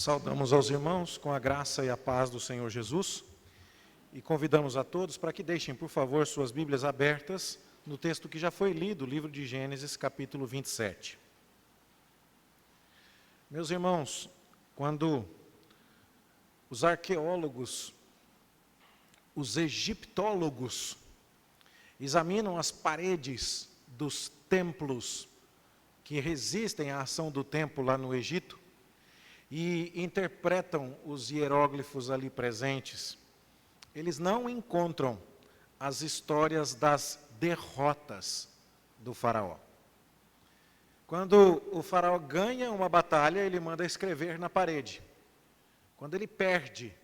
Saudamos aos irmãos com a graça e a paz do Senhor Jesus e convidamos a todos para que deixem, por favor, suas Bíblias abertas no texto que já foi lido, o livro de Gênesis, capítulo 27. Meus irmãos, quando os arqueólogos, os egiptólogos, examinam as paredes dos templos que resistem à ação do tempo lá no Egito, e interpretam os hieróglifos ali presentes, eles não encontram as histórias das derrotas do faraó. Quando o faraó ganha uma batalha, ele manda escrever na parede. Quando ele perde,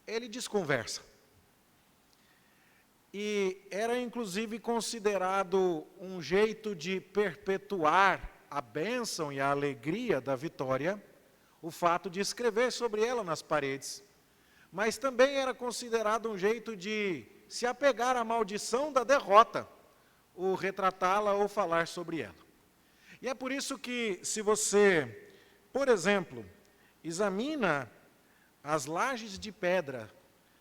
ele desconversa. E era inclusive considerado um jeito de perpetuar a bênção e a alegria da vitória, o fato de escrever sobre ela nas paredes, mas também era considerado um jeito de se apegar à maldição da derrota, ou retratá-la ou falar sobre ela. E é por isso que, se você, por exemplo, examina as lajes de pedra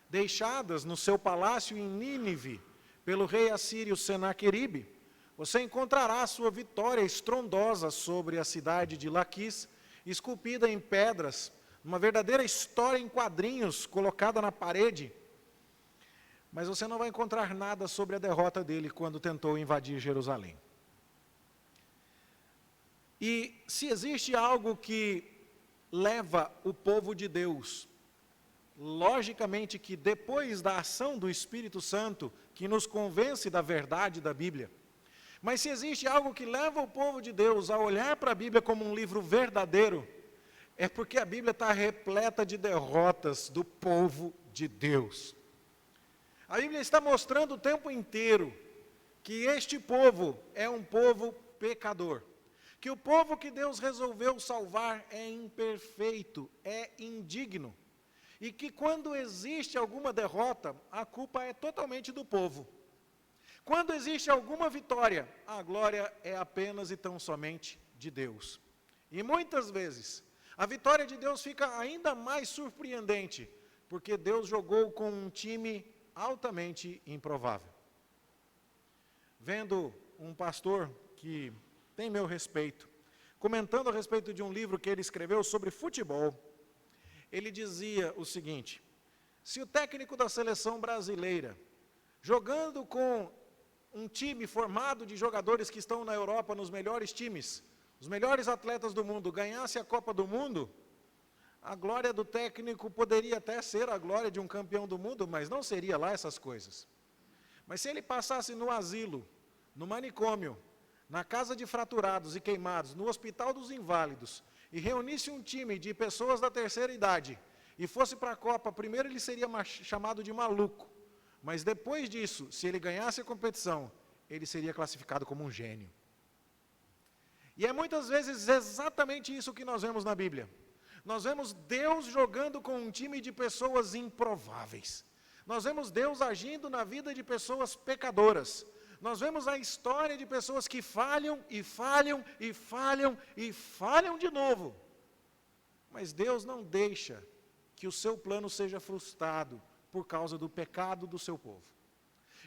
deixadas no seu palácio em Nínive pelo rei assírio Senaqueribe, você encontrará a sua vitória estrondosa sobre a cidade de Laquis, esculpida em pedras, uma verdadeira história em quadrinhos colocada na parede. Mas você não vai encontrar nada sobre a derrota dele quando tentou invadir Jerusalém. E se existe algo que leva o povo de Deus, logicamente que depois da ação do Espírito Santo, que nos convence da verdade da Bíblia, mas se existe algo que leva o povo de Deus a olhar para a Bíblia como um livro verdadeiro, é porque a Bíblia está repleta de derrotas do povo de Deus. A Bíblia está mostrando o tempo inteiro que este povo é um povo pecador, que o povo que Deus resolveu salvar é imperfeito, é indigno, e que quando existe alguma derrota, a culpa é totalmente do povo. Quando existe alguma vitória, a glória é apenas e tão somente de Deus. E muitas vezes, a vitória de Deus fica ainda mais surpreendente, porque Deus jogou com um time altamente improvável. Vendo um pastor que tem meu respeito, comentando a respeito de um livro que ele escreveu sobre futebol, ele dizia o seguinte: se o técnico da seleção brasileira, jogando com um time formado de jogadores que estão na Europa nos melhores times, os melhores atletas do mundo, ganhasse a Copa do Mundo, a glória do técnico poderia até ser a glória de um campeão do mundo, mas não seria lá essas coisas. Mas se ele passasse no asilo, no manicômio, na casa de fraturados e queimados, no hospital dos inválidos, e reunisse um time de pessoas da terceira idade, e fosse para a Copa, primeiro ele seria chamado de maluco, mas depois disso, se ele ganhasse a competição, ele seria classificado como um gênio. E é muitas vezes exatamente isso que nós vemos na Bíblia. Nós vemos Deus jogando com um time de pessoas improváveis. Nós vemos Deus agindo na vida de pessoas pecadoras. Nós vemos a história de pessoas que falham e falham e falham e falham de novo. Mas Deus não deixa que o seu plano seja frustrado por causa do pecado do seu povo.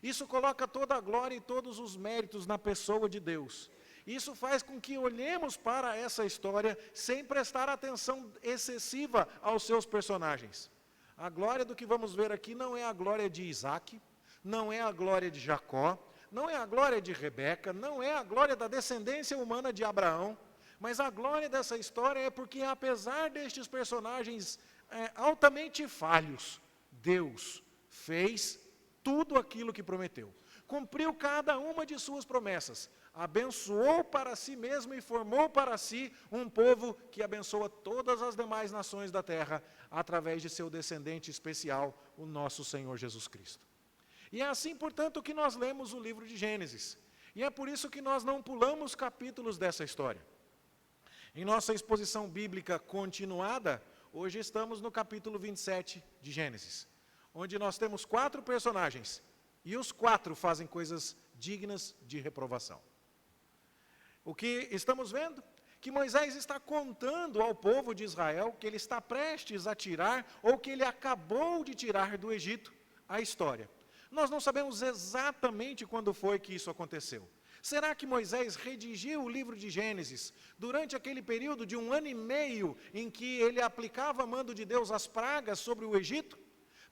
Isso coloca toda a glória e todos os méritos na pessoa de Deus. Isso faz com que olhemos para essa história sem prestar atenção excessiva aos seus personagens. A glória do que vamos ver aqui não é a glória de Isaac, não é a glória de Jacó, não é a glória de Rebeca, não é a glória da descendência humana de Abraão, mas a glória dessa história é porque, apesar destes personagens altamente falhos, Deus fez tudo aquilo que prometeu. Cumpriu cada uma de suas promessas. Abençoou para si mesmo e formou para si um povo que abençoa todas as demais nações da terra através de seu descendente especial, o nosso Senhor Jesus Cristo. E é assim, portanto, que nós lemos o livro de Gênesis. E é por isso que nós não pulamos capítulos dessa história. Em nossa exposição bíblica continuada, hoje estamos no capítulo 27 de Gênesis, onde nós temos 4 personagens, e os 4 fazem coisas dignas de reprovação. O que estamos vendo que Moisés está contando ao povo de Israel que ele está prestes a tirar, ou que ele acabou de tirar do Egito, a história. Nós não sabemos exatamente quando foi que isso aconteceu. Será que Moisés redigiu o livro de Gênesis durante aquele período de 1 ano e meio em que ele aplicava a mando de Deus as pragas sobre o Egito?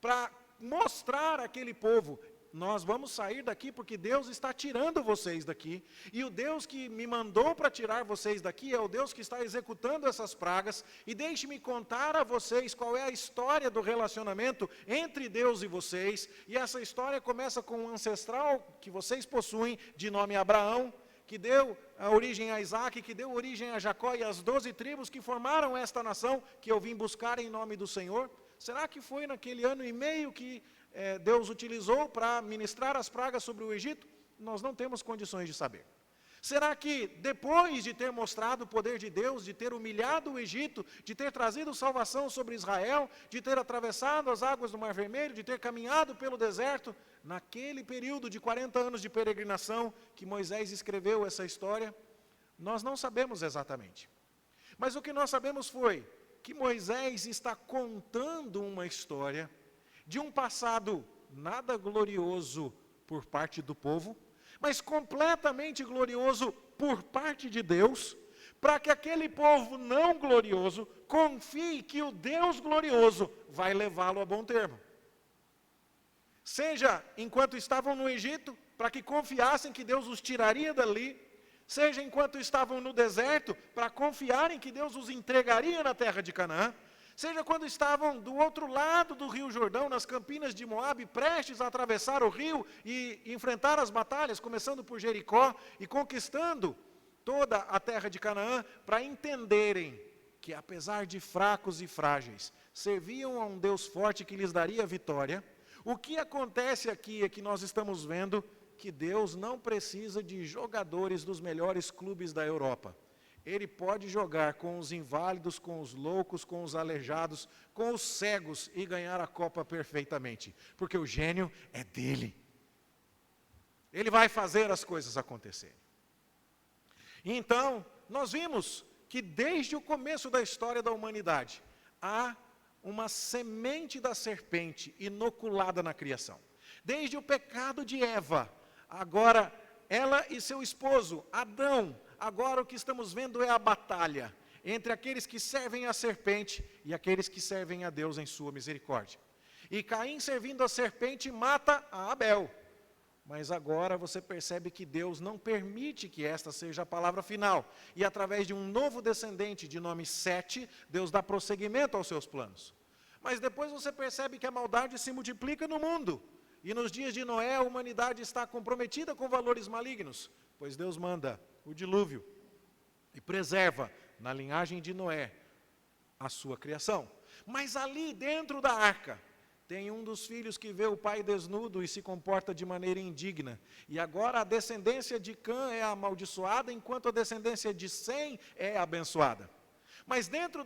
Para mostrar àquele povo: nós vamos sair daqui porque Deus está tirando vocês daqui, e o Deus que me mandou para tirar vocês daqui é o Deus que está executando essas pragas, e deixe-me contar a vocês qual é a história do relacionamento entre Deus e vocês, e essa história começa com um ancestral que vocês possuem, de nome Abraão, que deu a origem a Isaac, que deu origem a Jacó e as 12 tribos que formaram esta nação, que eu vim buscar em nome do Senhor. Será que foi naquele ano e meio que Deus utilizou para ministrar as pragas sobre o Egito? Nós não temos condições de saber. Será que depois de ter mostrado o poder de Deus, de ter humilhado o Egito, de ter trazido salvação sobre Israel, de ter atravessado as águas do Mar Vermelho, de ter caminhado pelo deserto, naquele período de 40 anos de peregrinação que Moisés escreveu essa história? Nós não sabemos exatamente. Mas o que nós sabemos foi que Moisés está contando uma história de um passado nada glorioso por parte do povo, mas completamente glorioso por parte de Deus, para que aquele povo não glorioso confie que o Deus glorioso vai levá-lo a bom termo. Seja enquanto estavam no Egito, para que confiassem que Deus os tiraria dali, seja enquanto estavam no deserto, para confiarem que Deus os entregaria na terra de Canaã, seja quando estavam do outro lado do rio Jordão, nas campinas de Moabe, prestes a atravessar o rio e enfrentar as batalhas, começando por Jericó e conquistando toda a terra de Canaã, para entenderem que, apesar de fracos e frágeis, serviam a um Deus forte que lhes daria a vitória. O que acontece aqui é que nós estamos vendo que Deus não precisa de jogadores dos melhores clubes da Europa. Ele pode jogar com os inválidos, com os loucos, com os aleijados, com os cegos e ganhar a Copa perfeitamente, porque o gênio é dele. Ele vai fazer as coisas acontecerem. Então, nós vimos que desde o começo da história da humanidade, há uma semente da serpente inoculada na criação. Desde o pecado de Eva, agora ela e seu esposo, Adão. Agora o que estamos vendo é a batalha entre aqueles que servem a serpente e aqueles que servem a Deus em sua misericórdia. E Caim, servindo a serpente, mata a Abel. Mas agora você percebe que Deus não permite que esta seja a palavra final. E através de um novo descendente de nome Sete, Deus dá prosseguimento aos seus planos. Mas depois você percebe que a maldade se multiplica no mundo. E nos dias de Noé, a humanidade está comprometida com valores malignos, pois Deus manda o dilúvio e preserva, na linhagem de Noé, a sua criação. Mas ali dentro da arca, tem um dos filhos que vê o pai desnudo e se comporta de maneira indigna. E agora a descendência de Cã é amaldiçoada, enquanto a descendência de Sem é abençoada. Mas dentro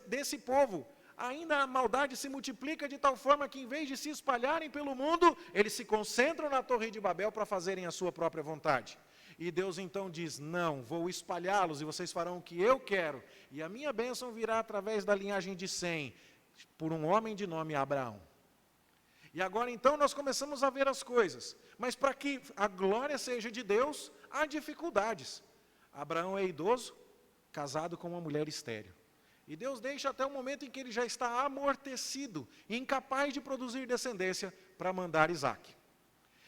desse povo, ainda a maldade se multiplica de tal forma que, em vez de se espalharem pelo mundo, eles se concentram na Torre de Babel para fazerem a sua própria vontade. E Deus então diz: não, vou espalhá-los e vocês farão o que eu quero. E a minha bênção virá através da linhagem de Sem, por um homem de nome Abraão. E agora então nós começamos a ver as coisas. Mas para que a glória seja de Deus, há dificuldades. Abraão é idoso, casado com uma mulher estéril. E Deus deixa até o momento em que ele já está amortecido, incapaz de produzir descendência, para mandar Isaac.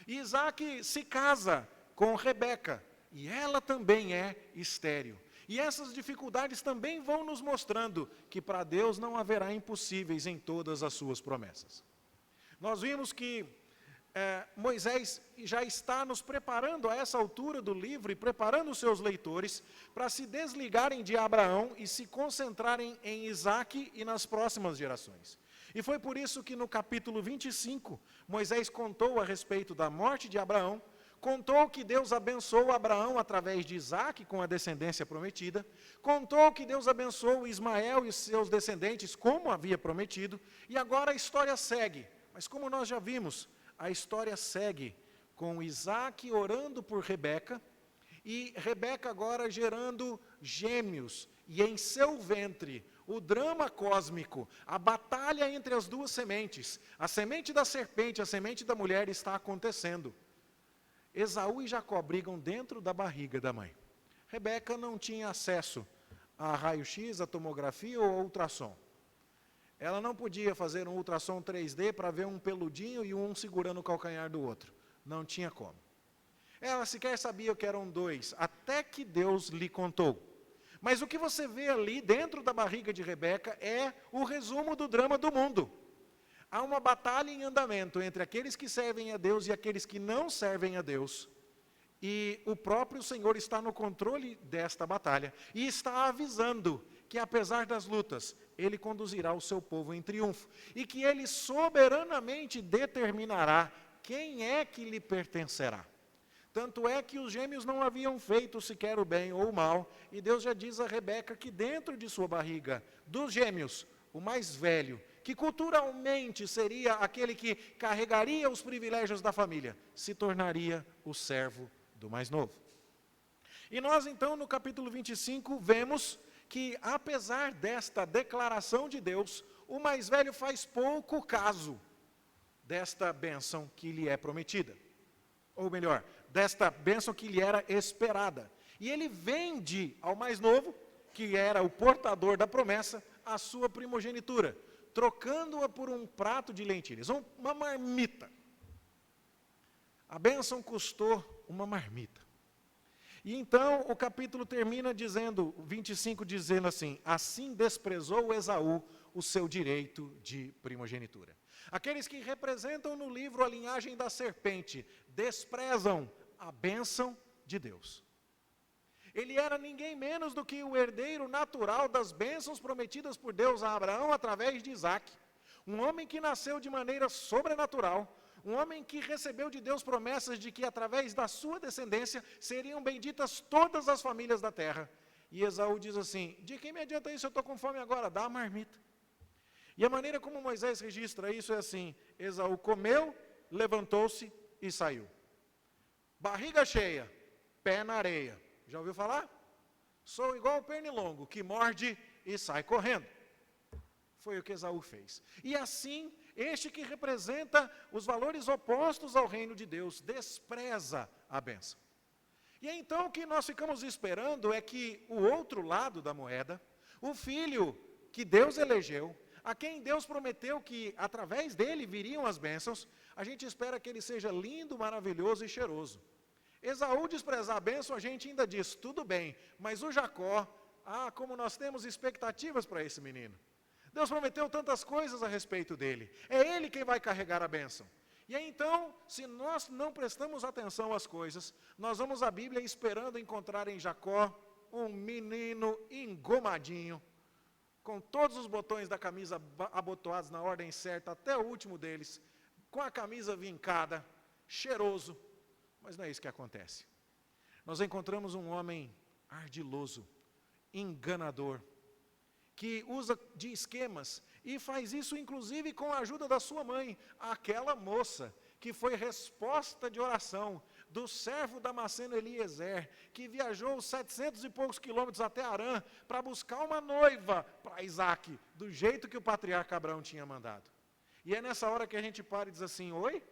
E Isaac se casa com Rebeca, e ela também é estéril. E essas dificuldades também vão nos mostrando que para Deus não haverá impossíveis em todas as suas promessas. Nós vimos que Moisés já está nos preparando a essa altura do livro e preparando os seus leitores para se desligarem de Abraão e se concentrarem em Isaac e nas próximas gerações. E foi por isso que no capítulo 25, Moisés contou a respeito da morte de Abraão, contou que Deus abençoou Abraão através de Isaac com a descendência prometida, contou que Deus abençoou Ismael e os seus descendentes como havia prometido, e agora a história segue. Mas como nós já vimos, a história segue com Isaac orando por Rebeca, E Rebeca agora gerando gêmeos, e em seu ventre, o drama cósmico, a batalha entre as duas sementes, a semente da serpente, a semente da mulher está acontecendo. Esaú e Jacó brigam dentro da barriga da mãe. Rebeca não tinha acesso a raio-x, a tomografia ou a ultrassom. Ela não podia fazer um ultrassom 3D para ver um peludinho e um segurando o calcanhar do outro. Não tinha como. Ela sequer sabia que eram dois, até que Deus lhe contou. Mas o que você vê ali dentro da barriga de Rebeca é o resumo do drama do mundo. Há uma batalha em andamento entre aqueles que servem a Deus e aqueles que não servem a Deus. E o próprio Senhor está no controle desta batalha e está avisando que, apesar das lutas, Ele conduzirá o seu povo em triunfo e que Ele soberanamente determinará quem é que lhe pertencerá. Tanto é que os gêmeos não haviam feito sequer o bem ou o mal, e Deus já diz a Rebeca que dentro de sua barriga, dos gêmeos, o mais velho, que culturalmente seria aquele que carregaria os privilégios da família, se tornaria o servo do mais novo. E nós então no capítulo 25 vemos que apesar desta declaração de Deus, o mais velho faz pouco caso desta bênção que lhe é prometida. Ou melhor, desta bênção que lhe era esperada. E ele vende ao mais novo, que era o portador da promessa, a sua primogenitura, trocando-a por um prato de lentilhas, uma marmita. A bênção custou uma marmita. E então o capítulo termina dizendo, 25 dizendo assim: assim desprezou Esaú o seu direito de primogenitura. Aqueles que representam no livro a linhagem da serpente, desprezam a bênção de Deus. Ele era ninguém menos do que o herdeiro natural das bênçãos prometidas por Deus a Abraão através de Isaac. Um homem que nasceu de maneira sobrenatural, um homem que recebeu de Deus promessas de que através da sua descendência seriam benditas todas as famílias da terra. E Esaú diz assim: de quem me adianta isso? Eu estou com fome agora, dá a marmita. E a maneira como Moisés registra isso é assim: Esaú comeu, levantou-se e saiu. Barriga cheia, pé na areia. Já ouviu falar? Sou igual o pernilongo, que morde e sai correndo. Foi o que Esaú fez. E assim, este que representa os valores opostos ao reino de Deus, despreza a bênção. E então o que nós ficamos esperando é que o outro lado da moeda, o filho que Deus elegeu, a quem Deus prometeu que através dele viriam as bênçãos, a gente espera que ele seja lindo, maravilhoso e cheiroso. Esaú desprezar a bênção, a gente ainda diz, tudo bem, mas o Jacó, como nós temos expectativas para esse menino. Deus prometeu tantas coisas a respeito dele. É ele quem vai carregar a bênção. E aí, então, se nós não prestamos atenção às coisas, nós vamos à Bíblia esperando encontrar em Jacó um menino engomadinho, com todos os botões da camisa abotoados na ordem certa, até o último deles, com a camisa vincada, cheiroso. Mas não é isso que acontece. Nós encontramos um homem ardiloso, enganador, que usa de esquemas e faz isso inclusive com a ajuda da sua mãe, aquela moça que foi resposta de oração do servo Damasceno Eliezer, que viajou 700 e poucos quilômetros até Harã para buscar uma noiva para Isaac, do jeito que o patriarca Abraão tinha mandado. E é nessa hora que a gente para e diz assim: oi?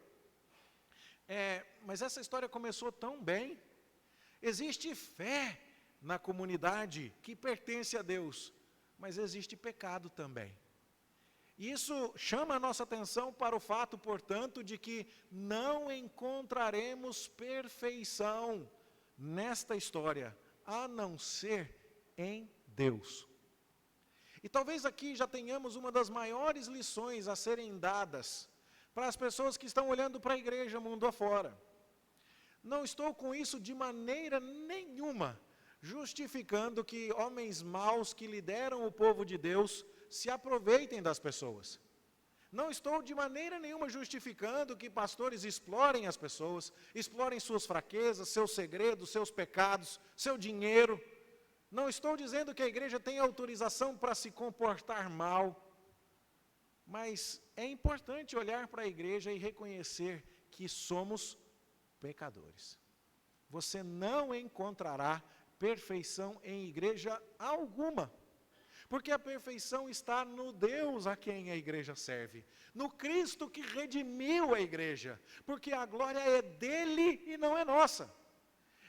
Mas essa história começou tão bem. Existe fé na comunidade que pertence a Deus, mas existe pecado também. Isso chama a nossa atenção para o fato, portanto, de que não encontraremos perfeição nesta história, a não ser em Deus. E talvez aqui já tenhamos uma das maiores lições a serem dadas para as pessoas que estão olhando para a igreja mundo afora. Não estou com isso de maneira nenhuma justificando que homens maus que lideram o povo de Deus se aproveitem das pessoas. Não estou de maneira nenhuma justificando que pastores explorem as pessoas, explorem suas fraquezas, seus segredos, seus pecados, seu dinheiro. Não estou dizendo que a igreja tem autorização para se comportar mal, mas é importante olhar para a igreja e reconhecer que somos pecadores. você não encontrará perfeição em igreja alguma. Porque a perfeição está no Deus a quem a igreja serve, no Cristo que redimiu a igreja, porque a glória é dele e não é nossa.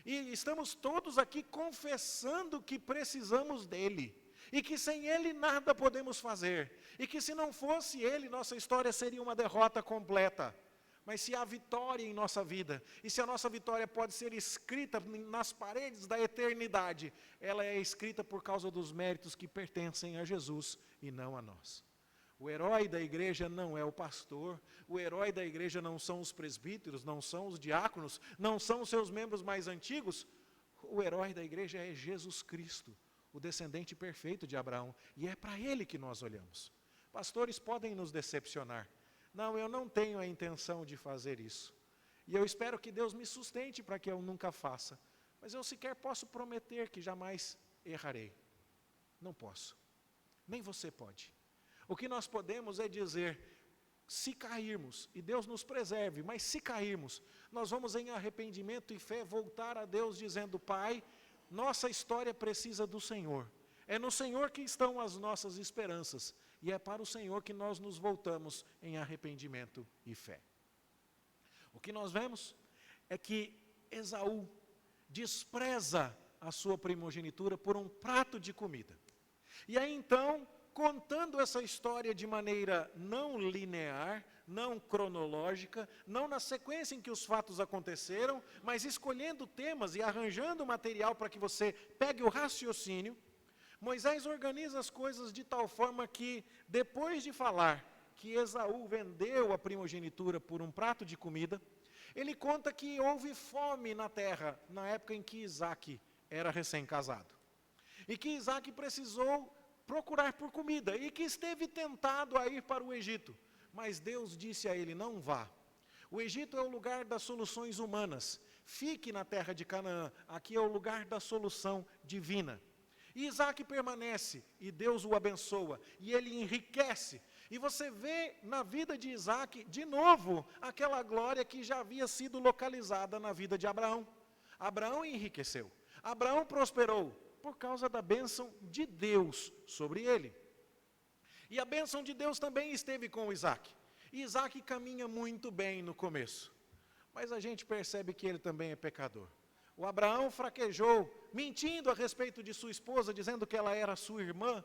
E estamos todos aqui confessando que precisamos dele, e que sem ele nada podemos fazer, e que se não fosse ele, nossa história seria uma derrota completa. Mas se há vitória em nossa vida, e se a nossa vitória pode ser escrita nas paredes da eternidade, ela é escrita por causa dos méritos que pertencem a Jesus e não a nós. O herói da igreja não é o pastor, o herói da igreja não são os presbíteros, não são os diáconos, não são os seus membros mais antigos. O herói da igreja é Jesus Cristo, o descendente perfeito de Abraão, e é para ele que nós olhamos. Pastores podem nos decepcionar. Não, eu não tenho a intenção de fazer isso. E eu espero que Deus me sustente para que eu nunca faça. Mas eu sequer posso prometer que jamais errarei. Não posso. Nem você pode. O que nós podemos é dizer, se cairmos, e Deus nos preserve, mas se cairmos, nós vamos em arrependimento e fé voltar a Deus dizendo, Pai, nossa história precisa do Senhor. É no Senhor que estão as nossas esperanças. E é para o Senhor que nós nos voltamos em arrependimento e fé. O que nós vemos é que Esaú despreza a sua primogenitura por um prato de comida. E aí então, contando essa história de maneira não linear, não cronológica, não na sequência em que os fatos aconteceram, mas escolhendo temas e arranjando material para que você pegue o raciocínio, Moisés organiza as coisas de tal forma que, depois de falar que Esaú vendeu a primogenitura por um prato de comida, ele conta que houve fome na terra, na época em que Isaac era recém-casado. E que Isaac precisou procurar por comida, e que esteve tentado a ir para o Egito. Mas Deus disse a ele, não vá. O Egito é o lugar das soluções humanas. Fique na terra de Canaã, aqui é o lugar da solução divina. E Isaac permanece, e Deus o abençoa, e ele enriquece. E você vê na vida de Isaac, de novo, aquela glória que já havia sido localizada na vida de Abraão. Abraão enriqueceu, Abraão prosperou, por causa da bênção de Deus sobre ele. E a bênção de Deus também esteve com Isaac. E Isaac caminha muito bem no começo, mas a gente percebe que ele também é pecador. O Abraão fraquejou, mentindo a respeito de sua esposa, dizendo que ela era sua irmã,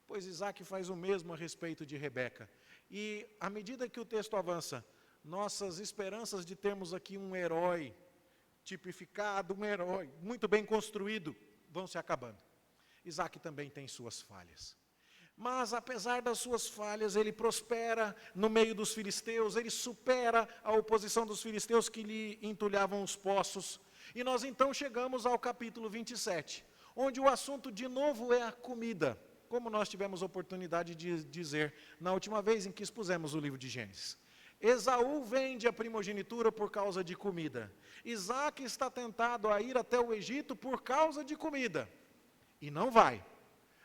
pois Isaac faz o mesmo a respeito de Rebeca. E à medida que o texto avança, nossas esperanças de termos aqui um herói tipificado, um herói muito bem construído, vão se acabando. Isaac também tem suas falhas. Mas apesar das suas falhas, ele prospera no meio dos filisteus, ele supera a oposição dos filisteus que lhe entulhavam os poços. E nós então chegamos ao capítulo 27, onde o assunto de novo é a comida, como nós tivemos oportunidade de dizer na última vez em que expusemos o livro de Gênesis. Esaú vende a primogenitura por causa de comida. Isaac está tentado a ir até o Egito por causa de comida. E não vai.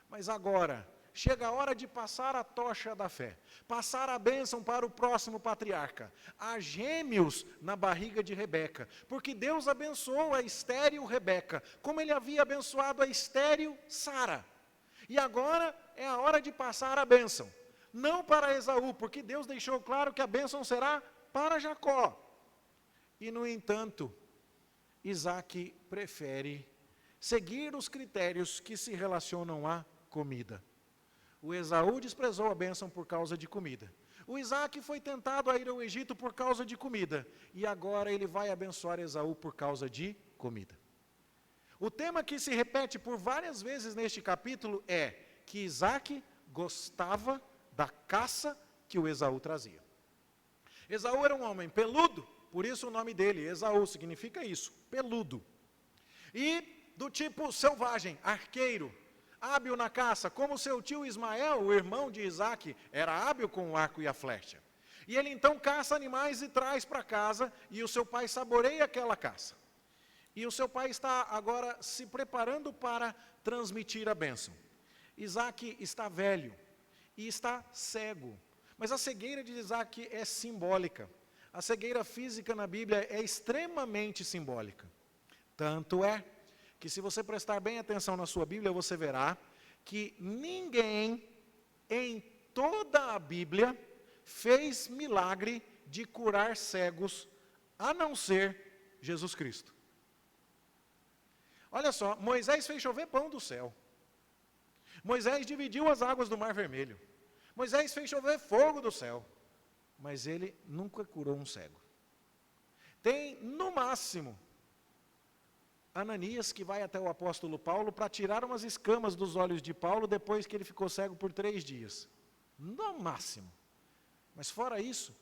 Mas agora, chega a hora de passar a tocha da fé, passar a bênção para o próximo patriarca. Há gêmeos na barriga de Rebeca, porque Deus abençoou a estéril Rebeca, como ele havia abençoado a estéril Sara. E agora é a hora de passar a bênção. Não para Esaú, porque Deus deixou claro que a bênção será para Jacó. E no entanto, Isaac prefere seguir os critérios que se relacionam à comida. O Esaú desprezou a bênção por causa de comida. O Isaac foi tentado a ir ao Egito por causa de comida. E agora ele vai abençoar Esaú por causa de comida. O tema que se repete por várias vezes neste capítulo é que Isaac gostava da caça que o Esaú trazia. Esaú era um homem peludo, por isso o nome dele, Esaú, significa isso, peludo. E do tipo selvagem, arqueiro, hábil na caça, como seu tio Ismael, o irmão de Isaac, era hábil com o arco e a flecha. E ele então caça animais e traz para casa, e o seu pai saboreia aquela caça. E o seu pai está agora se preparando para transmitir a bênção. Isaac está velho e está cego, mas a cegueira de Isaac é simbólica. A cegueira física na Bíblia é extremamente simbólica. Tanto é que se você prestar bem atenção na sua Bíblia, você verá que ninguém em toda a Bíblia fez milagre de curar cegos, a não ser Jesus Cristo. Olha só, Moisés fez chover pão do céu. Moisés dividiu as águas do Mar Vermelho. Moisés fez chover fogo do céu. Mas ele nunca curou um cego. Tem, no máximo, Ananias que vai até o apóstolo Paulo para tirar umas escamas dos olhos de Paulo depois que ele ficou cego por 3 dias. No máximo. Mas fora isso,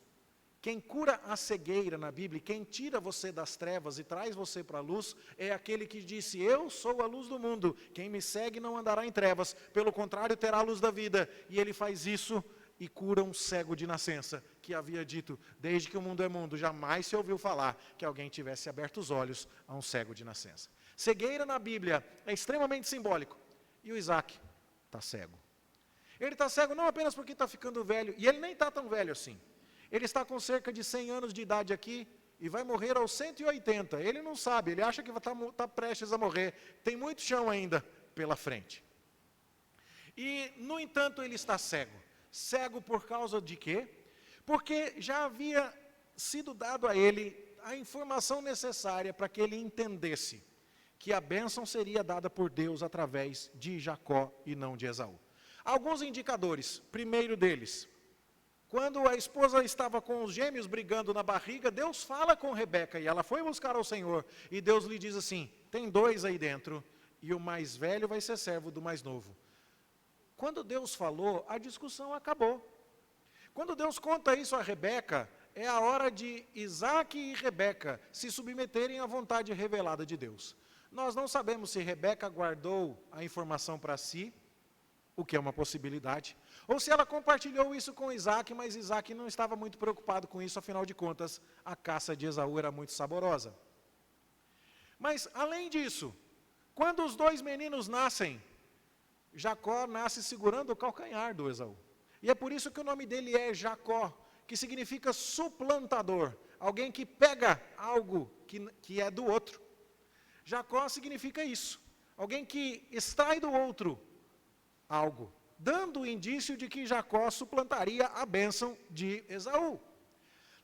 quem cura a cegueira na Bíblia, quem tira você das trevas e traz você para a luz, é aquele que disse, eu sou a luz do mundo, quem me segue não andará em trevas, pelo contrário terá a luz da vida. E ele faz isso e cura um cego de nascença, que havia dito, desde que o mundo é mundo, jamais se ouviu falar que alguém tivesse aberto os olhos a um cego de nascença. Cegueira na Bíblia é extremamente simbólico. E o Isaac está cego. Ele está cego não apenas porque está ficando velho, e ele nem está tão velho assim. Ele está com cerca de 100 anos de idade aqui, e vai morrer aos 180. Ele não sabe, ele acha que está prestes a morrer. Tem muito chão ainda pela frente. E, no entanto, ele está cego. Cego por causa de quê? Porque já havia sido dado a ele a informação necessária para que ele entendesse que a bênção seria dada por Deus através de Jacó e não de Esaú. Alguns indicadores. Primeiro deles, quando a esposa estava com os gêmeos brigando na barriga, Deus fala com Rebeca e ela foi buscar ao Senhor. E Deus lhe diz assim, tem 2 aí dentro e o mais velho vai ser servo do mais novo. Quando Deus falou, a discussão acabou. Quando Deus conta isso a Rebeca, é a hora de Isaac e Rebeca se submeterem à vontade revelada de Deus. Nós não sabemos se Rebeca guardou a informação para si, o que é uma possibilidade, ou se ela compartilhou isso com Isaac, mas Isaac não estava muito preocupado com isso, afinal de contas, a caça de Esaú era muito saborosa. Mas, além disso, quando os 2 meninos nascem, Jacó nasce segurando o calcanhar do Esaú. E é por isso que o nome dele é Jacó, que significa suplantador, alguém que pega algo que é do outro. Jacó significa isso, alguém que extrai do outro algo, dando o indício de que Jacó suplantaria a bênção de Esaú.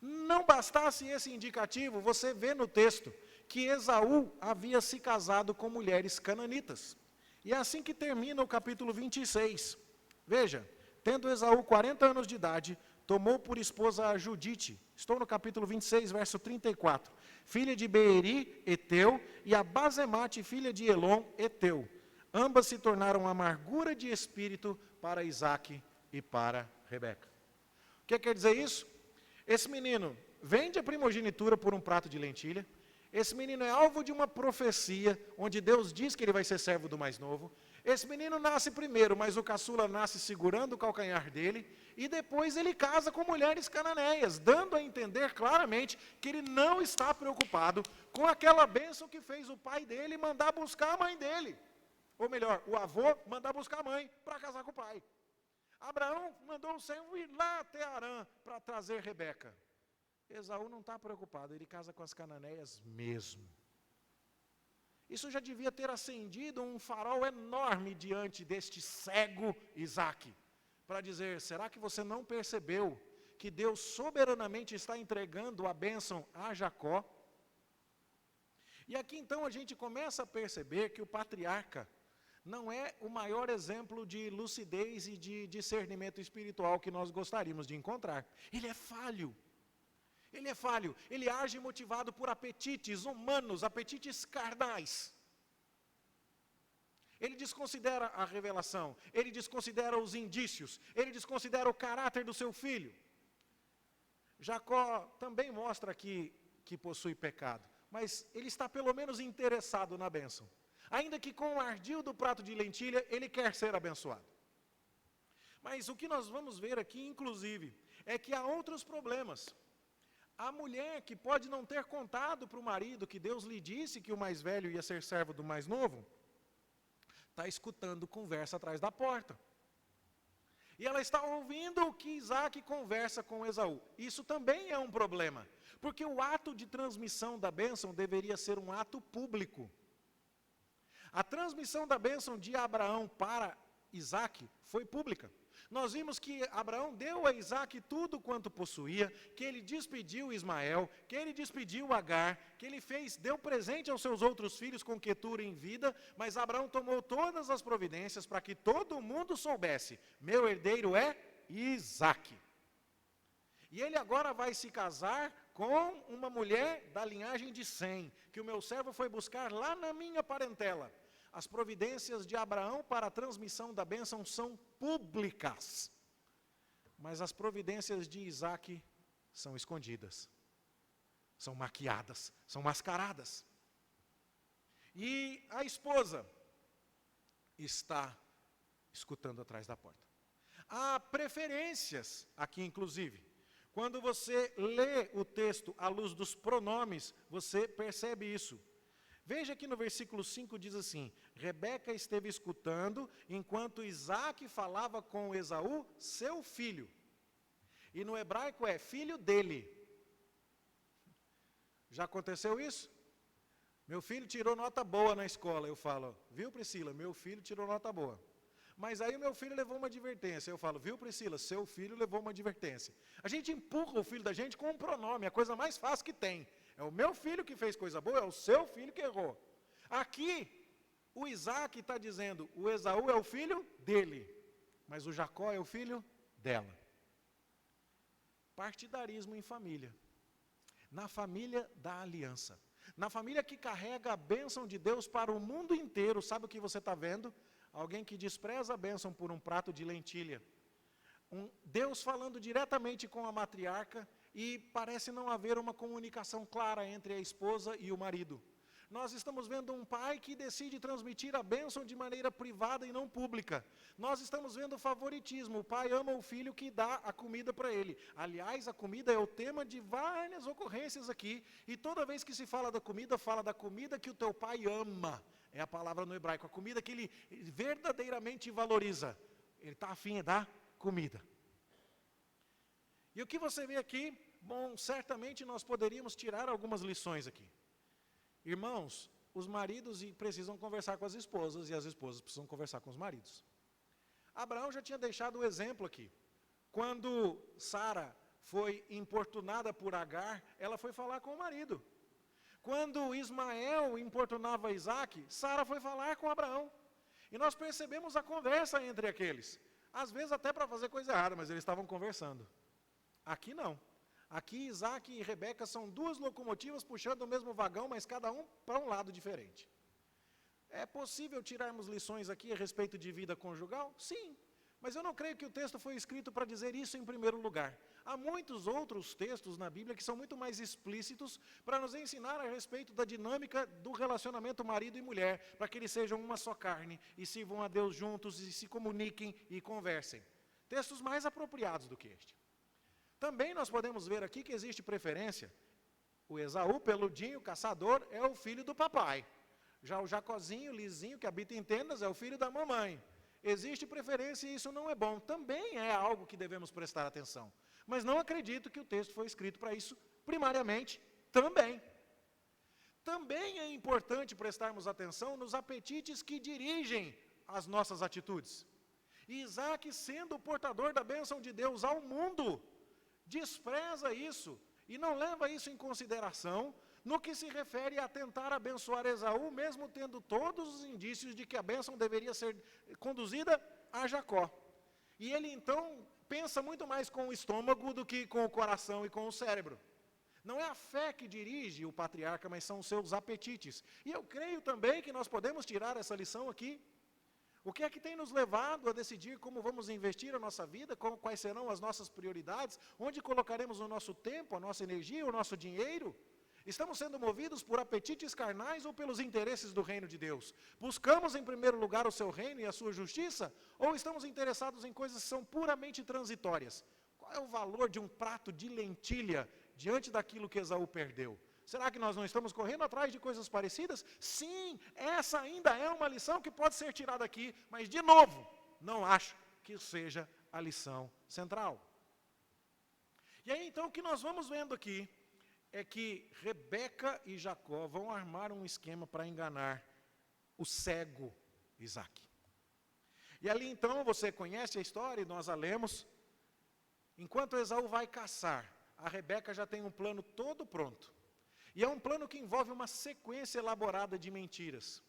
Não bastasse esse indicativo, você vê no texto que Esaú havia se casado com mulheres cananitas. E é assim que termina o capítulo 26. Veja, tendo Esaú 40 anos de idade, tomou por esposa a Judite. Estou no capítulo 26, verso 34. Filha de Beeri, Eteu, e a Basemate, filha de Elon, Eteu. Ambas se tornaram amargura de espírito para Isaac e para Rebeca. O que quer dizer isso? Esse menino vende a primogenitura por um prato de lentilha. Esse menino é alvo de uma profecia, onde Deus diz que ele vai ser servo do mais novo. Esse menino nasce primeiro, mas o caçula nasce segurando o calcanhar dele, e depois ele casa com mulheres cananeias, dando a entender claramente que ele não está preocupado com aquela bênção que fez o pai dele mandar buscar a mãe dele. Ou melhor, o avô mandar buscar a mãe para casar com o pai. Abraão mandou o servo ir lá até Arã para trazer Rebeca. Esaú não está preocupado, ele casa com as cananeias mesmo. Isso já devia ter acendido um farol enorme diante deste cego Isaac, para dizer, será que você não percebeu que Deus soberanamente está entregando a bênção a Jacó? E aqui então a gente começa a perceber que o patriarca não é o maior exemplo de lucidez e de discernimento espiritual que nós gostaríamos de encontrar. Ele é falho. Ele é falho, ele age motivado por apetites humanos, apetites carnais. Ele desconsidera a revelação, ele desconsidera os indícios, ele desconsidera o caráter do seu filho. Jacó também mostra aqui que possui pecado, mas ele está pelo menos interessado na bênção. Ainda que com o ardil do prato de lentilha, ele quer ser abençoado. Mas o que nós vamos ver aqui, inclusive, é que há outros problemas. A mulher que pode não ter contado para o marido que Deus lhe disse que o mais velho ia ser servo do mais novo, está escutando conversa atrás da porta. E ela está ouvindo o que Isaac conversa com Esaú. Isso também é um problema, porque o ato de transmissão da bênção deveria ser um ato público. A transmissão da bênção de Abraão para Isaac foi pública. Nós vimos que Abraão deu a Isaac tudo quanto possuía, que ele despediu Ismael, que ele despediu Agar, que ele deu presente aos seus outros filhos com Quetura em vida, mas Abraão tomou todas as providências para que todo mundo soubesse: meu herdeiro é Isaac. E ele agora vai se casar com uma mulher da linhagem de Sem, que o meu servo foi buscar lá na minha parentela. As providências de Abraão para a transmissão da bênção são públicas, mas as providências de Isaac são escondidas, são maquiadas, são mascaradas. E a esposa está escutando atrás da porta. Há preferências aqui, inclusive. Quando você lê o texto à luz dos pronomes, você percebe isso. Veja que no versículo 5 diz assim: Rebeca esteve escutando enquanto Isaac falava com Esaú, seu filho. E no hebraico é filho dele. Já aconteceu isso? Meu filho tirou nota boa na escola. Eu falo: viu, Priscila, meu filho tirou nota boa. Mas aí o meu filho levou uma advertência. Eu falo: viu, Priscila, seu filho levou uma advertência. A gente empurra o filho da gente com um pronome, a coisa mais fácil que tem. É o meu filho que fez coisa boa, é o seu filho que errou. Aqui, o Isaac está dizendo: o Esaú é o filho dele, mas o Jacó é o filho dela. Partidarismo em família. Na família da aliança. Na família que carrega a bênção de Deus para o mundo inteiro. Sabe o que você está vendo? Alguém que despreza a bênção por um prato de lentilha. Deus falando diretamente com a matriarca, e parece não haver uma comunicação clara entre a esposa e o marido. Nós estamos vendo um pai que decide transmitir a bênção de maneira privada e não pública. Nós estamos vendo favoritismo. O pai ama o filho que dá a comida para ele. Aliás, a comida é o tema de várias ocorrências aqui. E toda vez que se fala da comida que o teu pai ama. É a palavra no hebraico, a comida que ele verdadeiramente valoriza. Ele está afim de dar comida. E o que você vê aqui? Bom, certamente nós poderíamos tirar algumas lições aqui. Irmãos, os maridos precisam conversar com as esposas e as esposas precisam conversar com os maridos. Abraão já tinha deixado o exemplo aqui. Quando Sara foi importunada por Agar, ela foi falar com o marido. Quando Ismael importunava Isaac, Sara foi falar com Abraão. E nós percebemos a conversa entre aqueles. Às vezes até para fazer coisa errada, mas eles estavam conversando. Aqui não. Aqui Isaac e Rebeca são duas locomotivas puxando o mesmo vagão, mas cada um para um lado diferente. É possível tirarmos lições aqui a respeito de vida conjugal? Sim. Mas eu não creio que o texto foi escrito para dizer isso em primeiro lugar. Há muitos outros textos na Bíblia que são muito mais explícitos para nos ensinar a respeito da dinâmica do relacionamento marido e mulher, para que eles sejam uma só carne e sirvam a Deus juntos e se comuniquem e conversem. Textos mais apropriados do que este. Também nós podemos ver aqui que existe preferência. O Esaú, peludinho, caçador, é o filho do papai. Já o Jacozinho, lisinho, que habita em tendas, é o filho da mamãe. Existe preferência e isso não é bom. Também é algo que devemos prestar atenção. Mas não acredito que o texto foi escrito para isso, primariamente, também. Também é importante prestarmos atenção nos apetites que dirigem as nossas atitudes. E Isaac, sendo o portador da bênção de Deus ao mundo, despreza isso e não leva isso em consideração no que se refere a tentar abençoar Esaú, mesmo tendo todos os indícios de que a bênção deveria ser conduzida a Jacó. E ele então pensa muito mais com o estômago do que com o coração e com o cérebro. Não é a fé que dirige o patriarca, mas são os seus apetites. E eu creio também que nós podemos tirar essa lição aqui. O que é que tem nos levado a decidir como vamos investir a nossa vida, quais serão as nossas prioridades, onde colocaremos o nosso tempo, a nossa energia, o nosso dinheiro? Estamos sendo movidos por apetites carnais ou pelos interesses do reino de Deus? Buscamos em primeiro lugar o seu reino e a sua justiça? Ou estamos interessados em coisas que são puramente transitórias? Qual é o valor de um prato de lentilha diante daquilo que Esaú perdeu? Será que nós não estamos correndo atrás de coisas parecidas? Sim, essa ainda é uma lição que pode ser tirada aqui, mas de novo, não acho que seja a lição central. E aí então o que nós vamos vendo aqui é que Rebeca e Jacó vão armar um esquema para enganar o cego Isaque. E ali então, você conhece a história, e nós a lemos, enquanto Esaú vai caçar, a Rebeca já tem um plano todo pronto. E é um plano que envolve uma sequência elaborada de mentiras.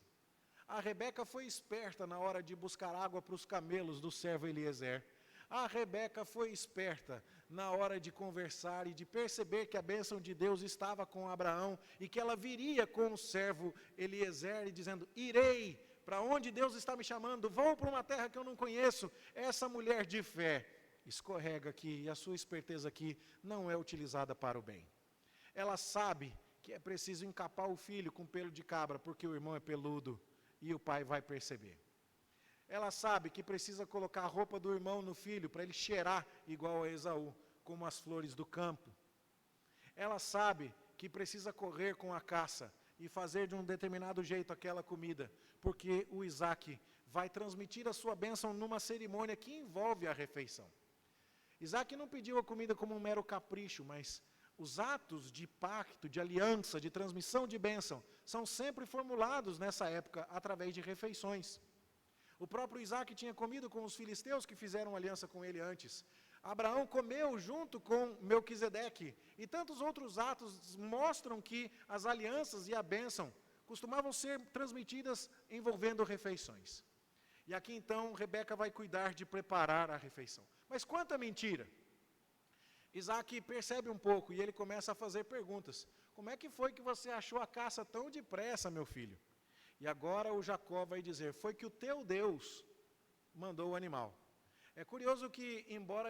A Rebeca foi esperta na hora de buscar água para os camelos do servo Eliezer. A Rebeca foi esperta na hora de conversar e de perceber que a bênção de Deus estava com Abraão e que ela viria com o servo Eliezer e dizendo, irei para onde Deus está me chamando, vou para uma terra que eu não conheço. Essa mulher de fé escorrega aqui e a sua esperteza aqui não é utilizada para o bem. Ela sabe que é preciso encapar o filho com pelo de cabra porque o irmão é peludo e o pai vai perceber. Ela sabe que precisa colocar a roupa do irmão no filho para ele cheirar igual a Esaú, como as flores do campo. Ela sabe que precisa correr com a caça e fazer de um determinado jeito aquela comida, porque o Isaque vai transmitir a sua bênção numa cerimônia que envolve a refeição. Isaque não pediu a comida como um mero capricho, mas os atos de pacto, de aliança, de transmissão de bênção, são sempre formulados nessa época através de refeições. O próprio Isaque tinha comido com os filisteus que fizeram aliança com ele antes. Abraão comeu junto com Melquisedeque. E tantos outros atos mostram que as alianças e a bênção costumavam ser transmitidas envolvendo refeições. E aqui então Rebeca vai cuidar de preparar a refeição. Mas quanta mentira! Isaque percebe um pouco e ele começa a fazer perguntas. Como é que foi que você achou a caça tão depressa, meu filho? E agora o Jacó vai dizer, foi que o teu Deus mandou o animal. É curioso que, embora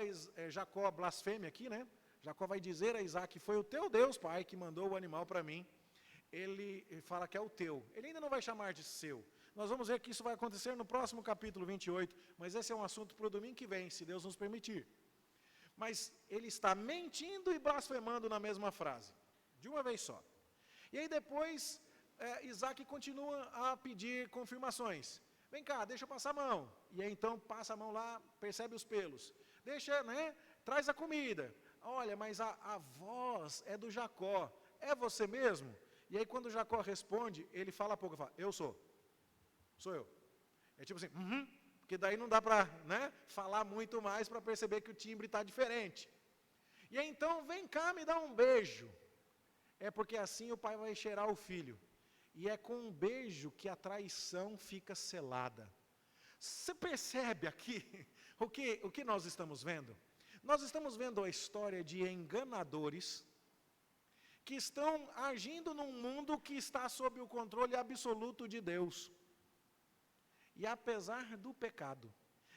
Jacó blasfeme aqui, né? Jacó vai dizer a Isaque, foi o teu Deus, pai, que mandou o animal para mim. Ele fala que é o teu. Ele ainda não vai chamar de seu. Nós vamos ver que isso vai acontecer no próximo capítulo 28, mas esse é um assunto para o domingo que vem, se Deus nos permitir. Mas ele está mentindo e blasfemando na mesma frase, de uma vez só. E aí depois, Isaque continua a pedir confirmações. Vem cá, deixa eu passar a mão. E aí então passa a mão lá, percebe os pelos. Deixa, traz a comida. Olha, mas a voz é do Jacó. É você mesmo? E aí quando Jacó responde, ele fala pouco, fala, eu sou. Sou eu. É tipo assim, porque daí não dá para falar muito mais para perceber que o timbre está diferente. E aí então, vem cá, me dá um beijo. É porque assim o pai vai cheirar o filho. E é com um beijo que a traição fica selada. Você percebe aqui o que nós estamos vendo? Nós estamos vendo a história de enganadores que estão agindo num mundo que está sob o controle absoluto de Deus. E apesar do pecado,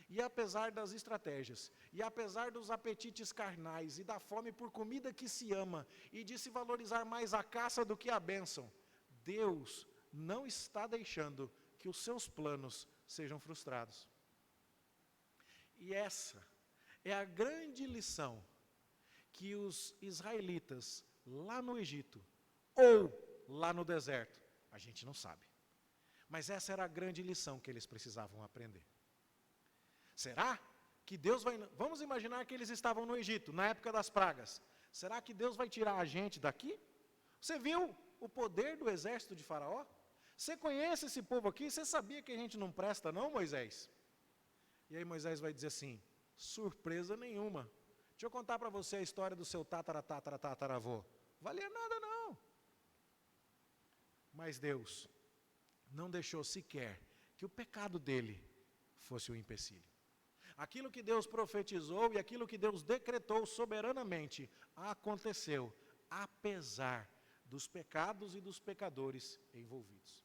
e apesar das estratégias, e apesar dos apetites carnais, e da fome por comida que se ama, e de se valorizar mais a caça do que a bênção, Deus não está deixando que os seus planos sejam frustrados. E essa é a grande lição que os israelitas lá no Egito, ou lá no deserto, a gente não sabe. Mas essa era a grande lição que eles precisavam aprender. Será que Deus vai... Vamos imaginar que eles estavam no Egito, na época das pragas. Será que Deus vai tirar a gente daqui? Você viu o poder do exército de Faraó? Você conhece esse povo aqui? Você sabia que a gente não presta não, Moisés? E aí Moisés vai dizer assim, surpresa nenhuma. Deixa eu contar para você a história do seu tataravô. Valia nada não. Mas Deus não deixou sequer que o pecado dele fosse o empecilho. Aquilo que Deus profetizou e aquilo que Deus decretou soberanamente aconteceu, apesar dos pecados e dos pecadores envolvidos.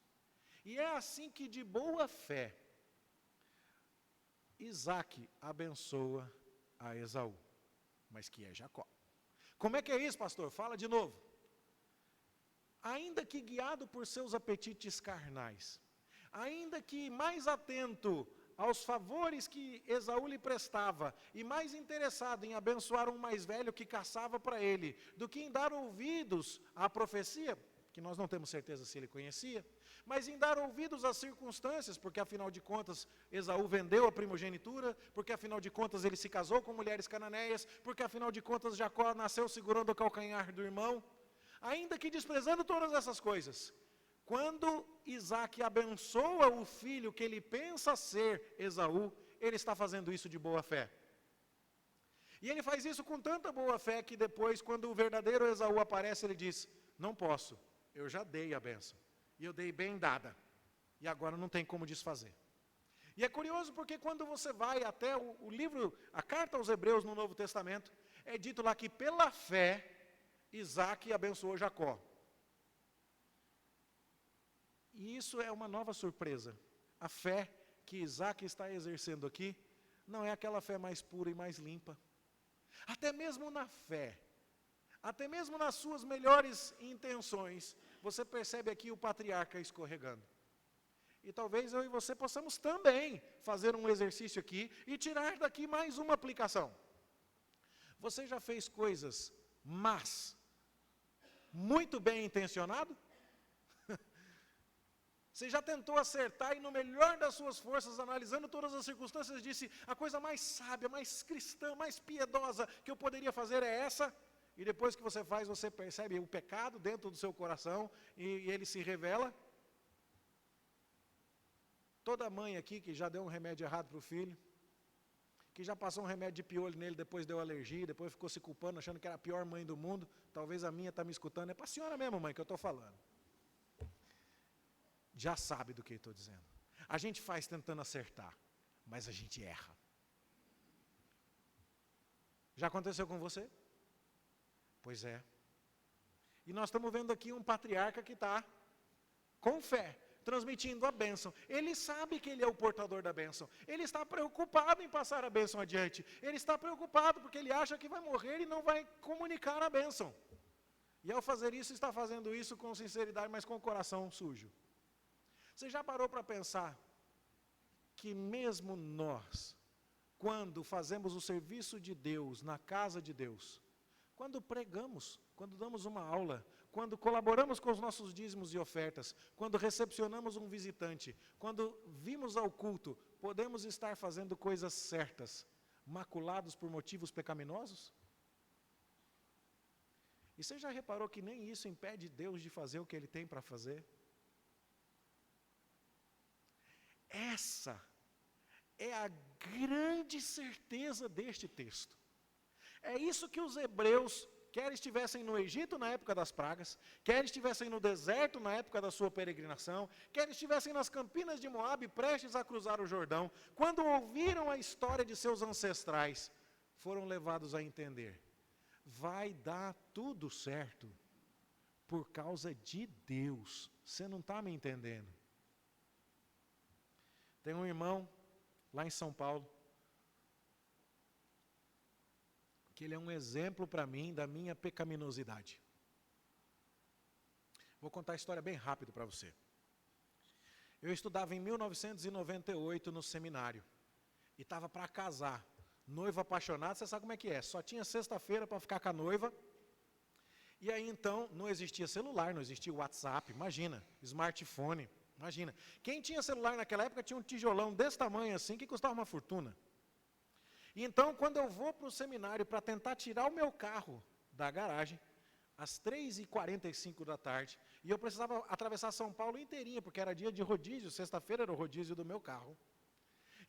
E é assim que de boa fé, Isaque abençoa a Esaú, mas que é Jacó. Como é que é isso, pastor? Fala de novo. Ainda que guiado por seus apetites carnais, ainda que mais atento aos favores que Esaú lhe prestava, e mais interessado em abençoar um mais velho que caçava para ele, do que em dar ouvidos à profecia, que nós não temos certeza se ele conhecia, mas em dar ouvidos às circunstâncias, porque afinal de contas Esaú vendeu a primogenitura, porque afinal de contas ele se casou com mulheres cananeias, porque afinal de contas Jacó nasceu segurando o calcanhar do irmão, ainda que desprezando todas essas coisas, quando Isaac abençoa o filho que ele pensa ser Esaú, ele está fazendo isso de boa fé. E ele faz isso com tanta boa fé que depois, quando o verdadeiro Esaú aparece, ele diz, não posso, eu já dei a bênção, e eu dei bem dada, e agora não tem como desfazer. E é curioso porque quando você vai até o livro, a carta aos Hebreus no Novo Testamento, é dito lá que pela fé, Isaac abençoou Jacó. E isso é uma nova surpresa. A fé que Isaac está exercendo aqui, não é aquela fé mais pura e mais limpa. Até mesmo na fé, até mesmo nas suas melhores intenções, você percebe aqui o patriarca escorregando. E talvez eu e você possamos também fazer um exercício aqui e tirar daqui mais uma aplicação. Você já fez coisas más, muito bem intencionado? Você já tentou acertar e no melhor das suas forças, analisando todas as circunstâncias, disse, a coisa mais sábia, mais cristã, mais piedosa que eu poderia fazer é essa? E depois que você faz, você percebe o pecado dentro do seu coração e ele se revela? Toda mãe aqui que já deu um remédio errado para o filho, que já passou um remédio de piolho nele, depois deu alergia, depois ficou se culpando, achando que era a pior mãe do mundo, talvez a minha está me escutando, é para a senhora mesmo, mãe, que eu estou falando. Já sabe do que eu estou dizendo. A gente faz tentando acertar, mas a gente erra. Já aconteceu com você? Pois é. E nós estamos vendo aqui um patriarca que está com fé, transmitindo a bênção. Ele sabe que ele é o portador da bênção. Ele está preocupado em passar a bênção adiante. Ele está preocupado porque ele acha que vai morrer e não vai comunicar a bênção. E ao fazer isso, está fazendo isso com sinceridade, mas com o coração sujo. Você já parou para pensar que mesmo nós, quando fazemos o serviço de Deus na casa de Deus, quando pregamos, quando damos uma aula, quando colaboramos com os nossos dízimos e ofertas, quando recepcionamos um visitante, quando vimos ao culto, podemos estar fazendo coisas certas, maculados por motivos pecaminosos? E você já reparou que nem isso impede Deus de fazer o que Ele tem para fazer? Essa é a grande certeza deste texto. É isso que os hebreus, quer estivessem no Egito na época das pragas, quer estivessem no deserto na época da sua peregrinação, quer estivessem nas campinas de Moabe prestes a cruzar o Jordão, quando ouviram a história de seus ancestrais, foram levados a entender, vai dar tudo certo por causa de Deus. Você não está me entendendo? Tem um irmão lá em São Paulo, que ele é um exemplo para mim da minha pecaminosidade. Vou contar a história bem rápido para você. Eu estudava em 1998 no seminário, e estava para casar, noivo apaixonado, você sabe como é que é, só tinha sexta-feira para ficar com a noiva, e aí então não existia celular, não existia WhatsApp, imagina, smartphone, imagina. Quem tinha celular naquela época tinha um tijolão desse tamanho assim, que custava uma fortuna. E então, quando eu vou para o seminário para tentar tirar o meu carro da garagem, às 3h45 da tarde, e eu precisava atravessar São Paulo inteirinha, porque era dia de rodízio, sexta-feira era o rodízio do meu carro.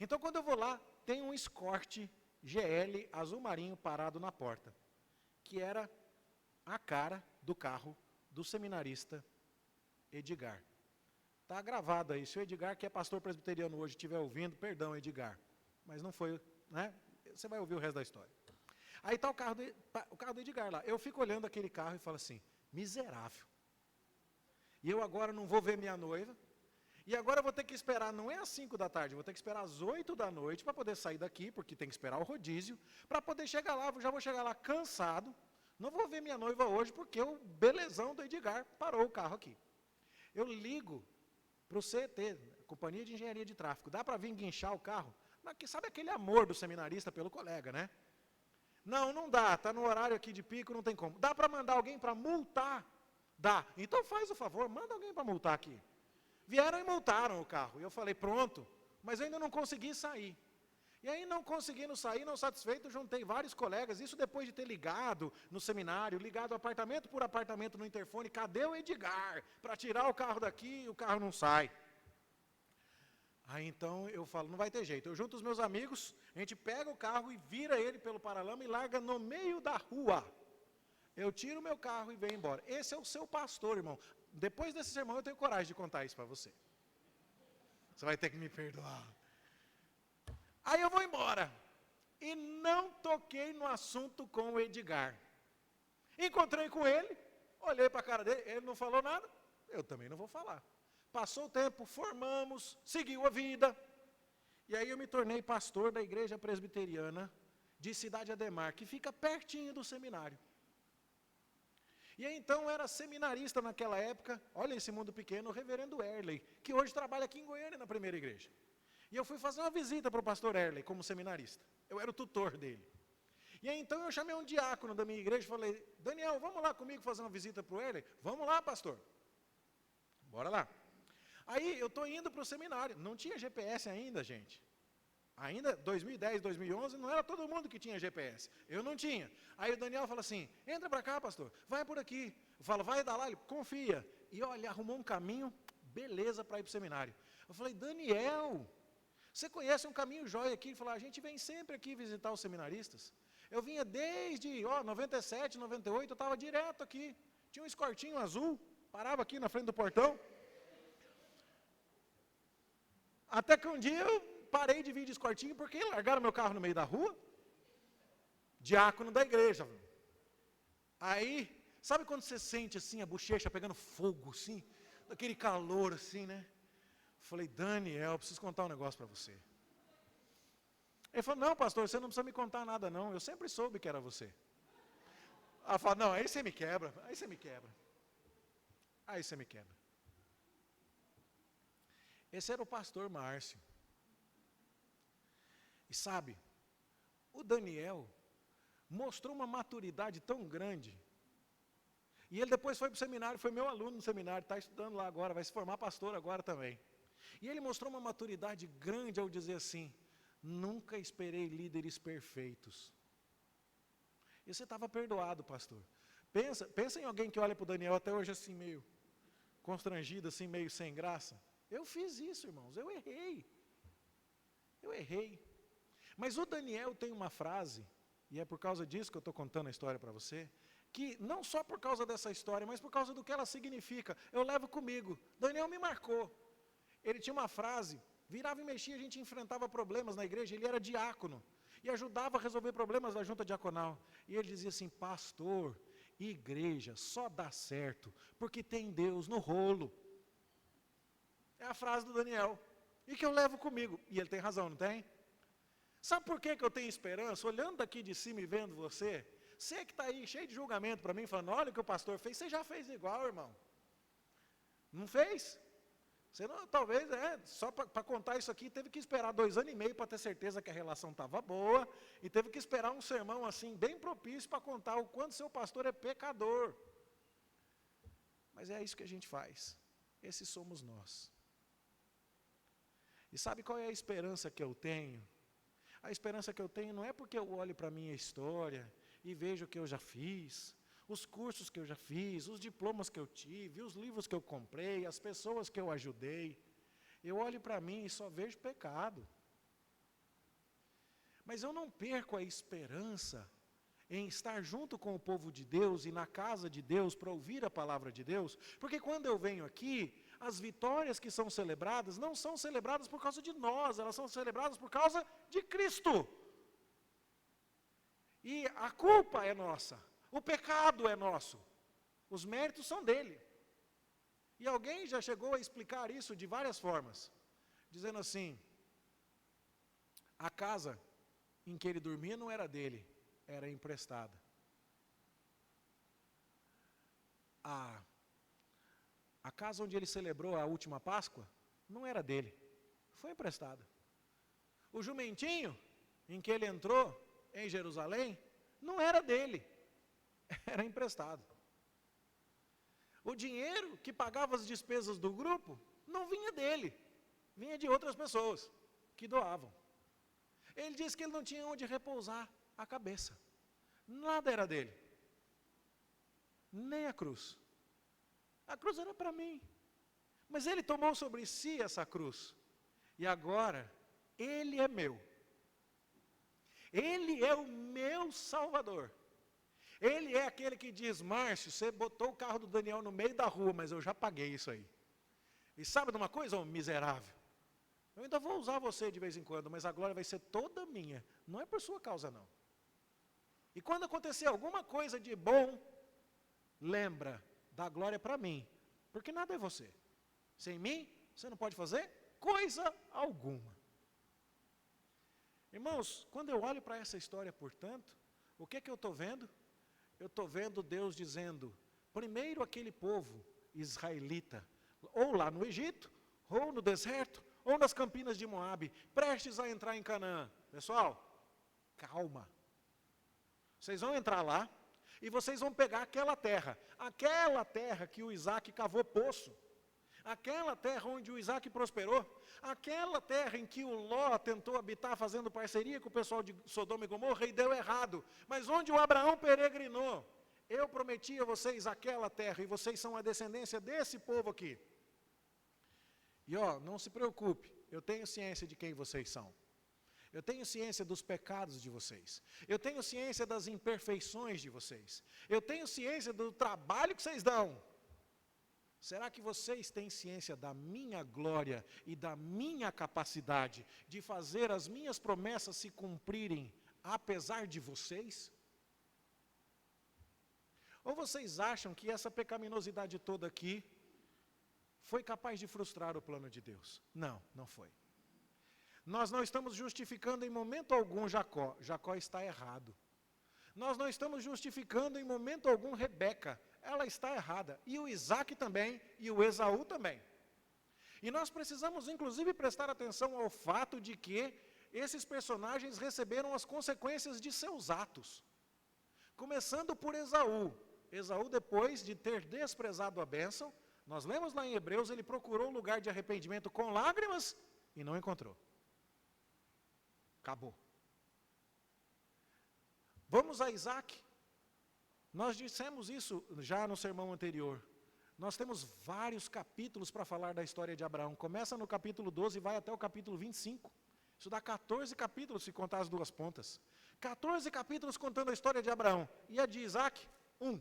Então, quando eu vou lá, tem um Escort GL azul marinho parado na porta, que era a cara do carro do seminarista Edgar. Está gravado aí, se o Edgar, que é pastor presbiteriano hoje, estiver ouvindo, perdão, Edgar, mas não foi, né? Você vai ouvir o resto da história. Aí está o carro do Edgar lá. Eu fico olhando aquele carro e falo assim, miserável. E eu agora não vou ver minha noiva, e agora eu vou ter que esperar, não é às 5 da tarde, vou ter que esperar às 8 da noite para poder sair daqui, porque tem que esperar o rodízio, para poder chegar lá, já vou chegar lá cansado, não vou ver minha noiva hoje, porque o belezão do Edgar parou o carro aqui. Eu ligo para o CET, Companhia de Engenharia de Tráfego, dá para vir guinchar o carro? Mas sabe aquele amor do seminarista pelo colega, né? Não, não dá, está no horário aqui de pico, não tem como. Dá para mandar alguém para multar Dá. Então faz o favor, manda alguém para multar aqui. Vieram e multaram o carro. E eu falei, pronto, mas eu ainda não consegui sair. E aí, não conseguindo sair, não satisfeito, juntei vários colegas, isso depois de ter ligado no seminário, ligado apartamento por apartamento no interfone, cadê o Edgar? Para tirar o carro daqui, o carro não sai. Aí então eu falo, não vai ter jeito, eu junto os meus amigos, a gente pega o carro e vira ele pelo paralama e larga no meio da rua. Eu tiro o meu carro e venho embora. Esse é o seu pastor, irmão. Depois desse sermão eu tenho coragem de contar isso para você. Você vai ter que me perdoar. Aí eu vou embora. E não toquei no assunto com o Edgar. Encontrei com ele, olhei para a cara dele, ele não falou nada, eu também não vou falar. Passou o tempo, formamos, seguiu a vida. E aí eu me tornei pastor da igreja presbiteriana de Cidade Ademar, que fica pertinho do seminário. E aí então eu era seminarista naquela época, olha esse mundo pequeno, o reverendo Erley, que hoje trabalha aqui em Goiânia na primeira igreja. E eu fui fazer uma visita para o pastor Erley como seminarista. Eu era o tutor dele. E aí então eu chamei um diácono da minha igreja e falei, Daniel, vamos lá comigo fazer uma visita para o Erley? Vamos lá, pastor. Bora lá. Aí eu estou indo para o seminário, não tinha GPS ainda, gente. Ainda 2010, 2011, não era todo mundo que tinha GPS. Eu não tinha. Aí o Daniel fala assim, entra para cá, pastor, vai por aqui. Eu falo, vai dar lá, ele confia. E olha, arrumou um caminho, beleza, para ir para o seminário. Eu falei, Daniel, você conhece um caminho jóia aqui? Ele falou, a gente vem sempre aqui visitar os seminaristas. Eu vinha desde 97, 98, eu estava direto aqui. Tinha um escortinho azul, parava aqui na frente do portão. Até que um dia eu parei de vir de escortinho, porque largaram meu carro no meio da rua. Diácono da igreja. Aí, sabe quando você sente assim, a bochecha pegando fogo, assim? Aquele calor assim, né? Falei, Daniel, eu preciso contar um negócio para você. Ele falou, não, pastor, você não precisa me contar nada não, eu sempre soube que era você. Ela falou, não, aí você me quebra, aí você me quebra. Aí você me quebra. Esse era o pastor Márcio. E sabe, o Daniel mostrou uma maturidade tão grande. E ele depois foi para o seminário, foi meu aluno no seminário, está estudando lá agora, vai se formar pastor agora também. E ele mostrou uma maturidade grande ao dizer assim, nunca esperei líderes perfeitos. E você estava perdoado, pastor. Pensa em alguém que olha para o Daniel até hoje assim, meio constrangido, assim, meio sem graça. Eu fiz isso, irmãos, eu errei. Eu errei. Mas o Daniel tem uma frase, e é por causa disso que eu estou contando a história para você, que não só por causa dessa história, mas por causa do que ela significa, eu levo comigo. Daniel me marcou. Ele tinha uma frase, virava e mexia, a gente enfrentava problemas na igreja, ele era diácono, e ajudava a resolver problemas da junta diaconal. E ele dizia assim, pastor, igreja só dá certo, porque tem Deus no rolo. É a frase do Daniel, e que eu levo comigo. E ele tem razão, não tem? Sabe por que eu tenho esperança? Olhando daqui de cima e vendo você que está aí cheio de julgamento para mim, falando, olha o que o pastor fez, você já fez igual, irmão. Não fez? Você não, talvez, só para contar isso aqui, teve que esperar 2 anos e meio para ter certeza que a relação estava boa, e teve que esperar um sermão assim, bem propício para contar o quanto seu pastor é pecador. Mas é isso que a gente faz. Esses somos nós. E sabe qual é a esperança que eu tenho? A esperança que eu tenho não é porque eu olho para a minha história e vejo o que eu já fiz, os cursos que eu já fiz, os diplomas que eu tive, os livros que eu comprei, as pessoas que eu ajudei. Eu olho para mim e só vejo pecado. Mas eu não perco a esperança em estar junto com o povo de Deus e na casa de Deus para ouvir a palavra de Deus, porque quando eu venho aqui, as vitórias que são celebradas não são celebradas por causa de nós, elas são celebradas por causa de Cristo. E a culpa é nossa, o pecado é nosso, os méritos são dele. E alguém já chegou a explicar isso de várias formas, dizendo assim, a casa em que ele dormia não era dele, era emprestada. A casa onde ele celebrou a última Páscoa, não era dele, foi emprestada. O jumentinho em que ele entrou em Jerusalém, não era dele, era emprestado. O dinheiro que pagava as despesas do grupo não vinha dele, vinha de outras pessoas que doavam. Ele disse que ele não tinha onde repousar a cabeça. Nada era dele. Nem a cruz. A cruz era para mim. Mas ele tomou sobre si essa cruz. E agora, ele é meu. Ele é o meu Salvador. Ele é aquele que diz: Márcio, você botou o carro do Daniel no meio da rua, mas eu já paguei isso aí. E sabe de uma coisa, ô miserável? Eu ainda vou usar você de vez em quando, mas a glória vai ser toda minha. Não é por sua causa, não. E quando acontecer alguma coisa de bom, lembra, dá glória para mim. Porque nada é você. Sem mim, você não pode fazer coisa alguma. Irmãos, quando eu olho para essa história, portanto, o que é que eu estou vendo? Eu estou vendo Deus dizendo, primeiro aquele povo israelita, ou lá no Egito, ou no deserto, ou nas campinas de Moabe, prestes a entrar em Canaã. Pessoal, calma. Vocês vão entrar lá, e vocês vão pegar aquela terra que o Isaac cavou poço, aquela terra onde o Isaac prosperou, aquela terra em que o Ló tentou habitar fazendo parceria com o pessoal de Sodoma e Gomorra e deu errado, mas onde o Abraão peregrinou. Eu prometi a vocês aquela terra e vocês são a descendência desse povo aqui. E não se preocupe, eu tenho ciência de quem vocês são. Eu tenho ciência dos pecados de vocês. Eu tenho ciência das imperfeições de vocês. Eu tenho ciência do trabalho que vocês dão. Será que vocês têm ciência da minha glória e da minha capacidade de fazer as minhas promessas se cumprirem, apesar de vocês? Ou vocês acham que essa pecaminosidade toda aqui foi capaz de frustrar o plano de Deus? Não, não foi. Nós não estamos justificando em momento algum Jacó. Jacó está errado. Nós não estamos justificando em momento algum Rebeca. Ela está errada. E o Isaac também, e o Esaú também. E nós precisamos, inclusive, prestar atenção ao fato de que esses personagens receberam as consequências de seus atos. Começando por Esaú. Esaú, depois de ter desprezado a bênção, nós lemos lá em Hebreus, ele procurou um lugar de arrependimento com lágrimas e não encontrou. Acabou. Vamos a Isaac. Nós dissemos isso já no sermão anterior. Nós temos vários capítulos para falar da história de Abraão. Começa no capítulo 12 e vai até o capítulo 25. Isso dá 14 capítulos se contar as duas pontas. 14 capítulos contando a história de Abraão. E a de Isaac, 1,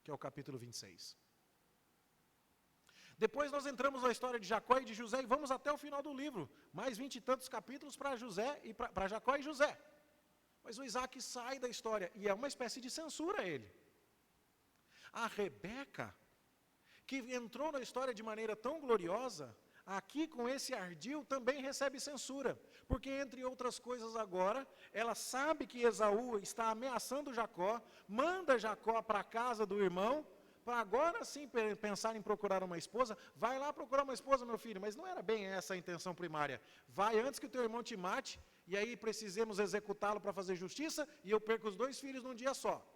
que é o capítulo 26. Depois nós entramos na história de Jacó e de José e vamos até o final do livro. Mais 20 e tantos capítulos para Jacó e José. Mas o Isaac sai da história e é uma espécie de censura a ele. A Rebeca, que entrou na história de maneira tão gloriosa, aqui com esse ardil também recebe censura. Porque, entre outras coisas agora, ela sabe que Esaú está ameaçando Jacó, manda Jacó para a casa do irmão, para agora sim pensar em procurar uma esposa. Vai lá procurar uma esposa, meu filho, mas não era bem essa a intenção primária. Vai antes que o teu irmão te mate, e aí precisemos executá-lo para fazer justiça, e eu perco os 2 filhos num dia só.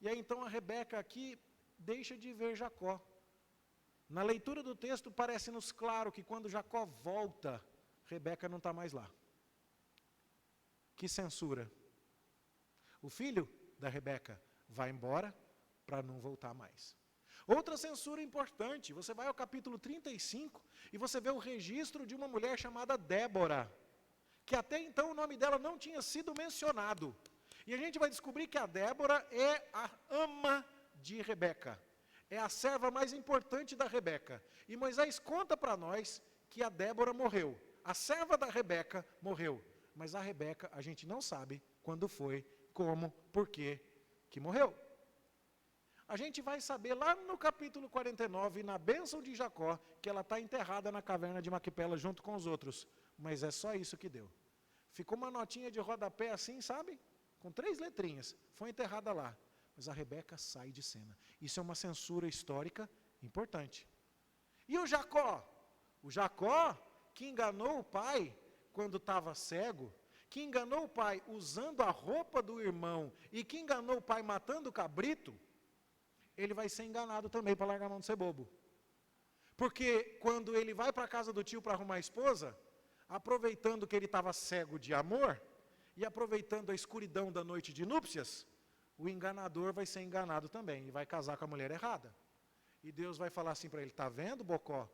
E aí então a Rebeca aqui deixa de ver Jacó. Na leitura do texto parece-nos claro que quando Jacó volta, Rebeca não está mais lá. Que censura. O filho da Rebeca vai embora para não voltar mais. Outra censura importante, você vai ao capítulo 35 e você vê o registro de uma mulher chamada Débora, que até então o nome dela não tinha sido mencionado. E a gente vai descobrir que a Débora é a ama de Rebeca. É a serva mais importante da Rebeca. E Moisés conta para nós que a Débora morreu. A serva da Rebeca morreu. Mas a Rebeca, a gente não sabe quando foi, como, por quê que morreu. A gente vai saber lá no capítulo 49, na bênção de Jacó, que ela está enterrada na caverna de Maquipela junto com os outros. Mas é só isso que deu. Ficou uma notinha de rodapé assim, sabe? Com 3 letrinhas. Foi enterrada lá. Mas a Rebeca sai de cena. Isso é uma censura histórica importante. E o Jacó? O Jacó, que enganou o pai quando estava cego, que enganou o pai usando a roupa do irmão, e que enganou o pai matando o cabrito, ele vai ser enganado também para largar a mão de ser bobo. Porque quando ele vai para a casa do tio para arrumar a esposa, aproveitando que ele estava cego de amor, e aproveitando a escuridão da noite de núpcias, o enganador vai ser enganado também, e vai casar com a mulher errada. E Deus vai falar assim para ele, está vendo, Bocó?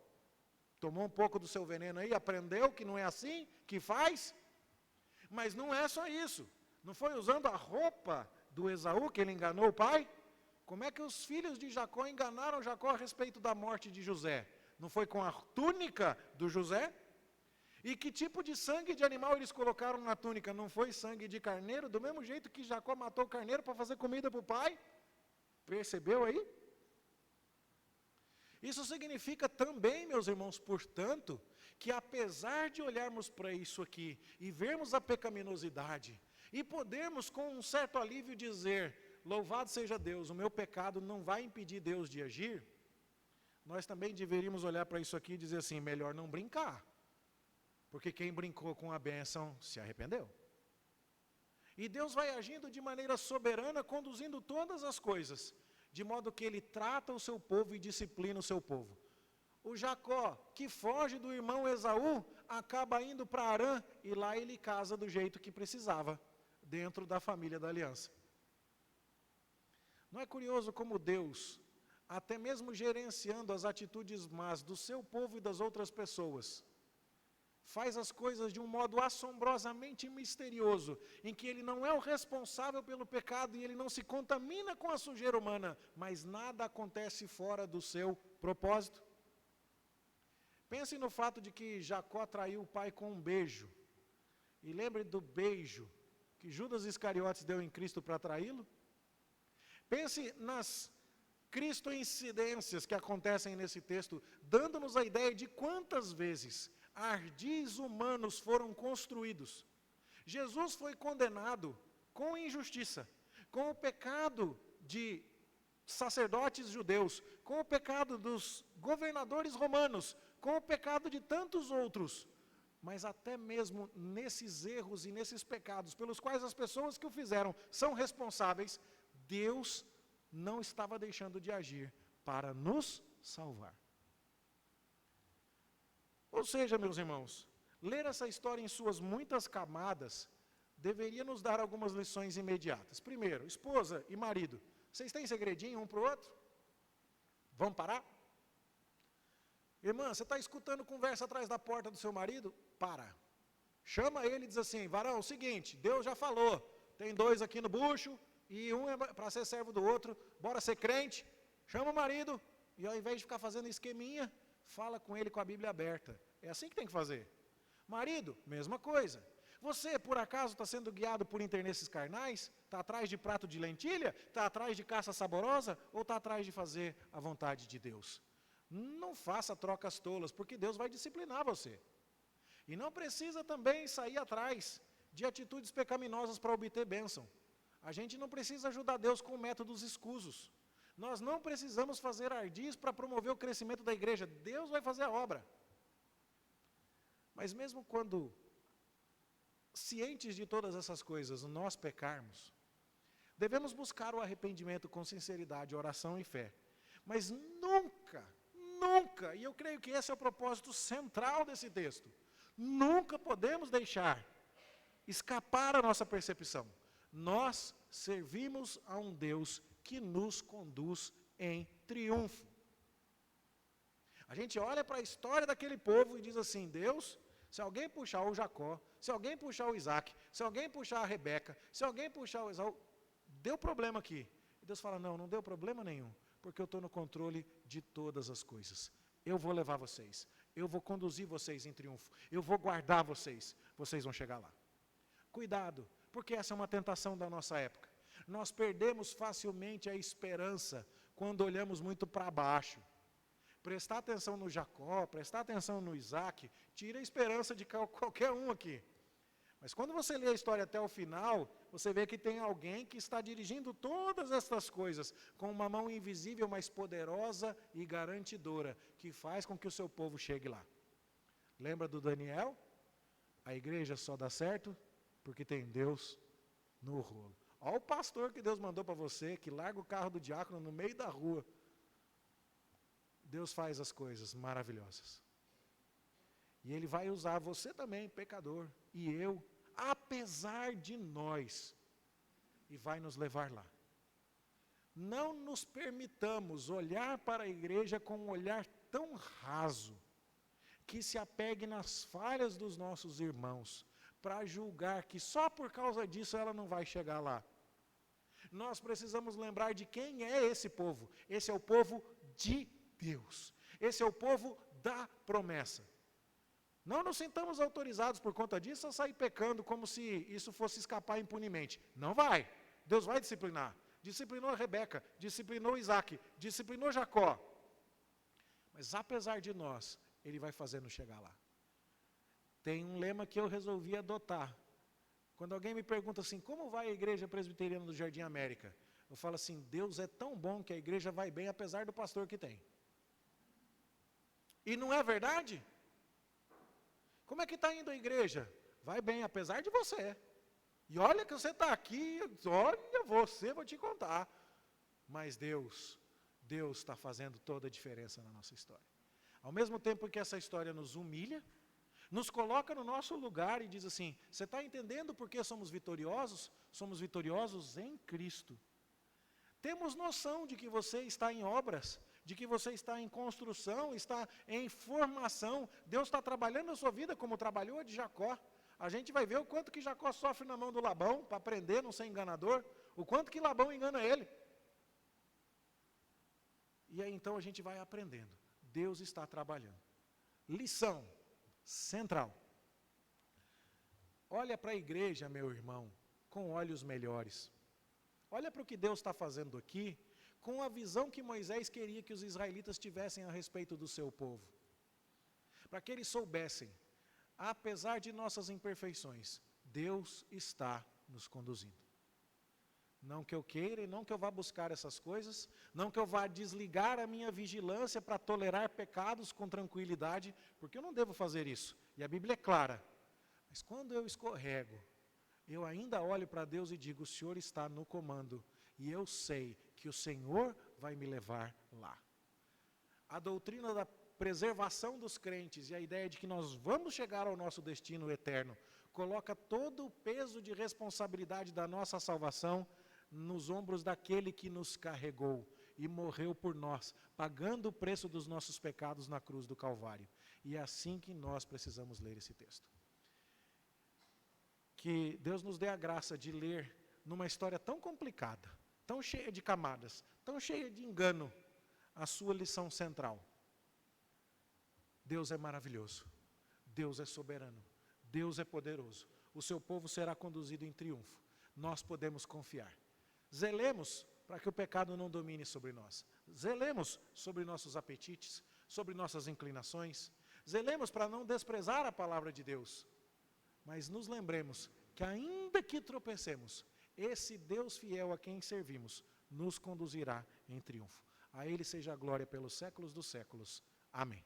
Tomou um pouco do seu veneno aí, aprendeu que não é assim que faz? Mas não é só isso. Não foi usando a roupa do Esaú que ele enganou o pai? Como é que os filhos de Jacó enganaram Jacó a respeito da morte de José? Não foi com a túnica do José? E que tipo de sangue de animal eles colocaram na túnica? Não foi sangue de carneiro? Do mesmo jeito que Jacó matou o carneiro para fazer comida para o pai? Percebeu aí? Isso significa também, meus irmãos, portanto, que apesar de olharmos para isso aqui e vermos a pecaminosidade, e podermos com um certo alívio dizer, louvado seja Deus, o meu pecado não vai impedir Deus de agir, nós também deveríamos olhar para isso aqui e dizer assim, melhor não brincar, porque quem brincou com a bênção se arrependeu. E Deus vai agindo de maneira soberana, conduzindo todas as coisas, de modo que ele trata o seu povo e disciplina o seu povo. O Jacó, que foge do irmão Esaú, acaba indo para Harã, e lá ele casa do jeito que precisava, dentro da família da aliança. Não é curioso como Deus, até mesmo gerenciando as atitudes más do seu povo e das outras pessoas, faz as coisas de um modo assombrosamente misterioso, em que ele não é o responsável pelo pecado e ele não se contamina com a sujeira humana, mas nada acontece fora do seu propósito. Pense no fato de que Jacó traiu o pai com um beijo, e lembre do beijo que Judas Iscariotes deu em Cristo para traí-lo. Pense nas cristoincidências que acontecem nesse texto, dando-nos a ideia de quantas vezes ardis humanos foram construídos. Jesus foi condenado com injustiça, com o pecado de sacerdotes judeus, com o pecado dos governadores romanos, com o pecado de tantos outros, mas até mesmo nesses erros e nesses pecados, pelos quais as pessoas que o fizeram são responsáveis, Deus não estava deixando de agir para nos salvar. Ou seja, meus irmãos, ler essa história em suas muitas camadas deveria nos dar algumas lições imediatas. Primeiro, esposa e marido, vocês têm segredinho um para o outro? Vamos parar? Irmã, você está escutando conversa atrás da porta do seu marido? Para. Chama ele e diz assim, varão, é o seguinte, Deus já falou, tem 2 aqui no bucho, e um é para ser servo do outro, bora ser crente, chama o marido, e ao invés de ficar fazendo esqueminha, fala com ele com a Bíblia aberta. É assim que tem que fazer. Marido, mesma coisa. Você, por acaso, está sendo guiado por interesses carnais? Está atrás de prato de lentilha? Está atrás de caça saborosa? Ou está atrás de fazer a vontade de Deus? Não faça trocas tolas, porque Deus vai disciplinar você. E não precisa também sair atrás de atitudes pecaminosas para obter bênção. A gente não precisa ajudar Deus com métodos escusos. Nós não precisamos fazer ardis para promover o crescimento da igreja. Deus vai fazer a obra. Mas mesmo quando, cientes de todas essas coisas, nós pecarmos, devemos buscar o arrependimento com sinceridade, oração e fé. Mas nunca, e eu creio que esse é o propósito central desse texto, nunca podemos deixar escapar a nossa percepção. Nós servimos a um Deus que nos conduz em triunfo. A gente olha para a história daquele povo e diz assim, Deus, se alguém puxar o Jacó, se alguém puxar o Isaac, se alguém puxar a Rebeca, se alguém puxar o Esaú, deu problema aqui. E Deus fala, não deu problema nenhum, porque eu estou no controle de todas as coisas. Eu vou levar vocês, eu vou conduzir vocês em triunfo, eu vou guardar vocês, vocês vão chegar lá. Cuidado, porque essa é uma tentação da nossa época. Nós perdemos facilmente a esperança quando olhamos muito para baixo. Prestar atenção no Jacó, prestar atenção no Isaac, tira a esperança de qualquer um aqui. Mas quando você lê a história até o final, você vê que tem alguém que está dirigindo todas estas coisas com uma mão invisível, mas poderosa e garantidora, que faz com que o seu povo chegue lá. Lembra do Daniel? A igreja só dá certo porque tem Deus no rolo. Olha o pastor que Deus mandou para você, que larga o carro do diácono no meio da rua. Deus faz as coisas maravilhosas. E Ele vai usar você também, pecador, e eu, apesar de nós, e vai nos levar lá. Não nos permitamos olhar para a igreja com um olhar tão raso, que se apegue nas falhas dos nossos irmãos, para julgar que só por causa disso ela não vai chegar lá. Nós precisamos lembrar de quem é esse povo. Esse é o povo de Deus. Esse é o povo da promessa. Não nos sintamos autorizados por conta disso a sair pecando como se isso fosse escapar impunemente. Não vai. Deus vai disciplinar. Disciplinou a Rebeca, disciplinou Isaac, disciplinou Jacó. Mas apesar de nós, Ele vai fazendo chegar lá. Tem um lema que eu resolvi adotar. Quando alguém me pergunta assim, como vai a igreja presbiteriana do Jardim América? Eu falo assim, Deus é tão bom que a igreja vai bem apesar do pastor que tem. E não é verdade? Como é que está indo a igreja? Vai bem, apesar de você. E olha que você está aqui, olha você, vou te contar. Mas Deus está fazendo toda a diferença na nossa história. Ao mesmo tempo que essa história nos humilha, nos coloca no nosso lugar e diz assim, você está entendendo por que somos vitoriosos? Somos vitoriosos em Cristo. Temos noção de que você está em obras, de que você está em construção, está em formação. Deus está trabalhando na sua vida como trabalhou a de Jacó. A gente vai ver o quanto que Jacó sofre na mão do Labão, para aprender a não ser enganador, o quanto que Labão engana ele. E aí então a gente vai aprendendo. Deus está trabalhando. Lição central. Olha para a igreja, meu irmão, com olhos melhores. Olha para o que Deus está fazendo aqui, com a visão que Moisés queria que os israelitas tivessem a respeito do seu povo. Para que eles soubessem, apesar de nossas imperfeições, Deus está nos conduzindo. Não que eu queira e não que eu vá buscar essas coisas, não que eu vá desligar a minha vigilância para tolerar pecados com tranquilidade, porque eu não devo fazer isso, e a Bíblia é clara. Mas quando eu escorrego, eu ainda olho para Deus e digo, o Senhor está no comando, e eu sei que o Senhor vai me levar lá. A doutrina da preservação dos crentes e a ideia de que nós vamos chegar ao nosso destino eterno, coloca todo o peso de responsabilidade da nossa salvação nos ombros daquele que nos carregou e morreu por nós, pagando o preço dos nossos pecados na cruz do Calvário. E é assim que nós precisamos ler esse texto. Que Deus nos dê a graça de ler numa história tão complicada, tão cheia de camadas, tão cheia de engano, a sua lição central. Deus é maravilhoso, Deus é soberano, Deus é poderoso, o seu povo será conduzido em triunfo, nós podemos confiar. Zelemos para que o pecado não domine sobre nós, zelemos sobre nossos apetites, sobre nossas inclinações, zelemos para não desprezar a palavra de Deus, mas nos lembremos que ainda que tropecemos, esse Deus fiel a quem servimos nos conduzirá em triunfo. A Ele seja a glória pelos séculos dos séculos. Amém.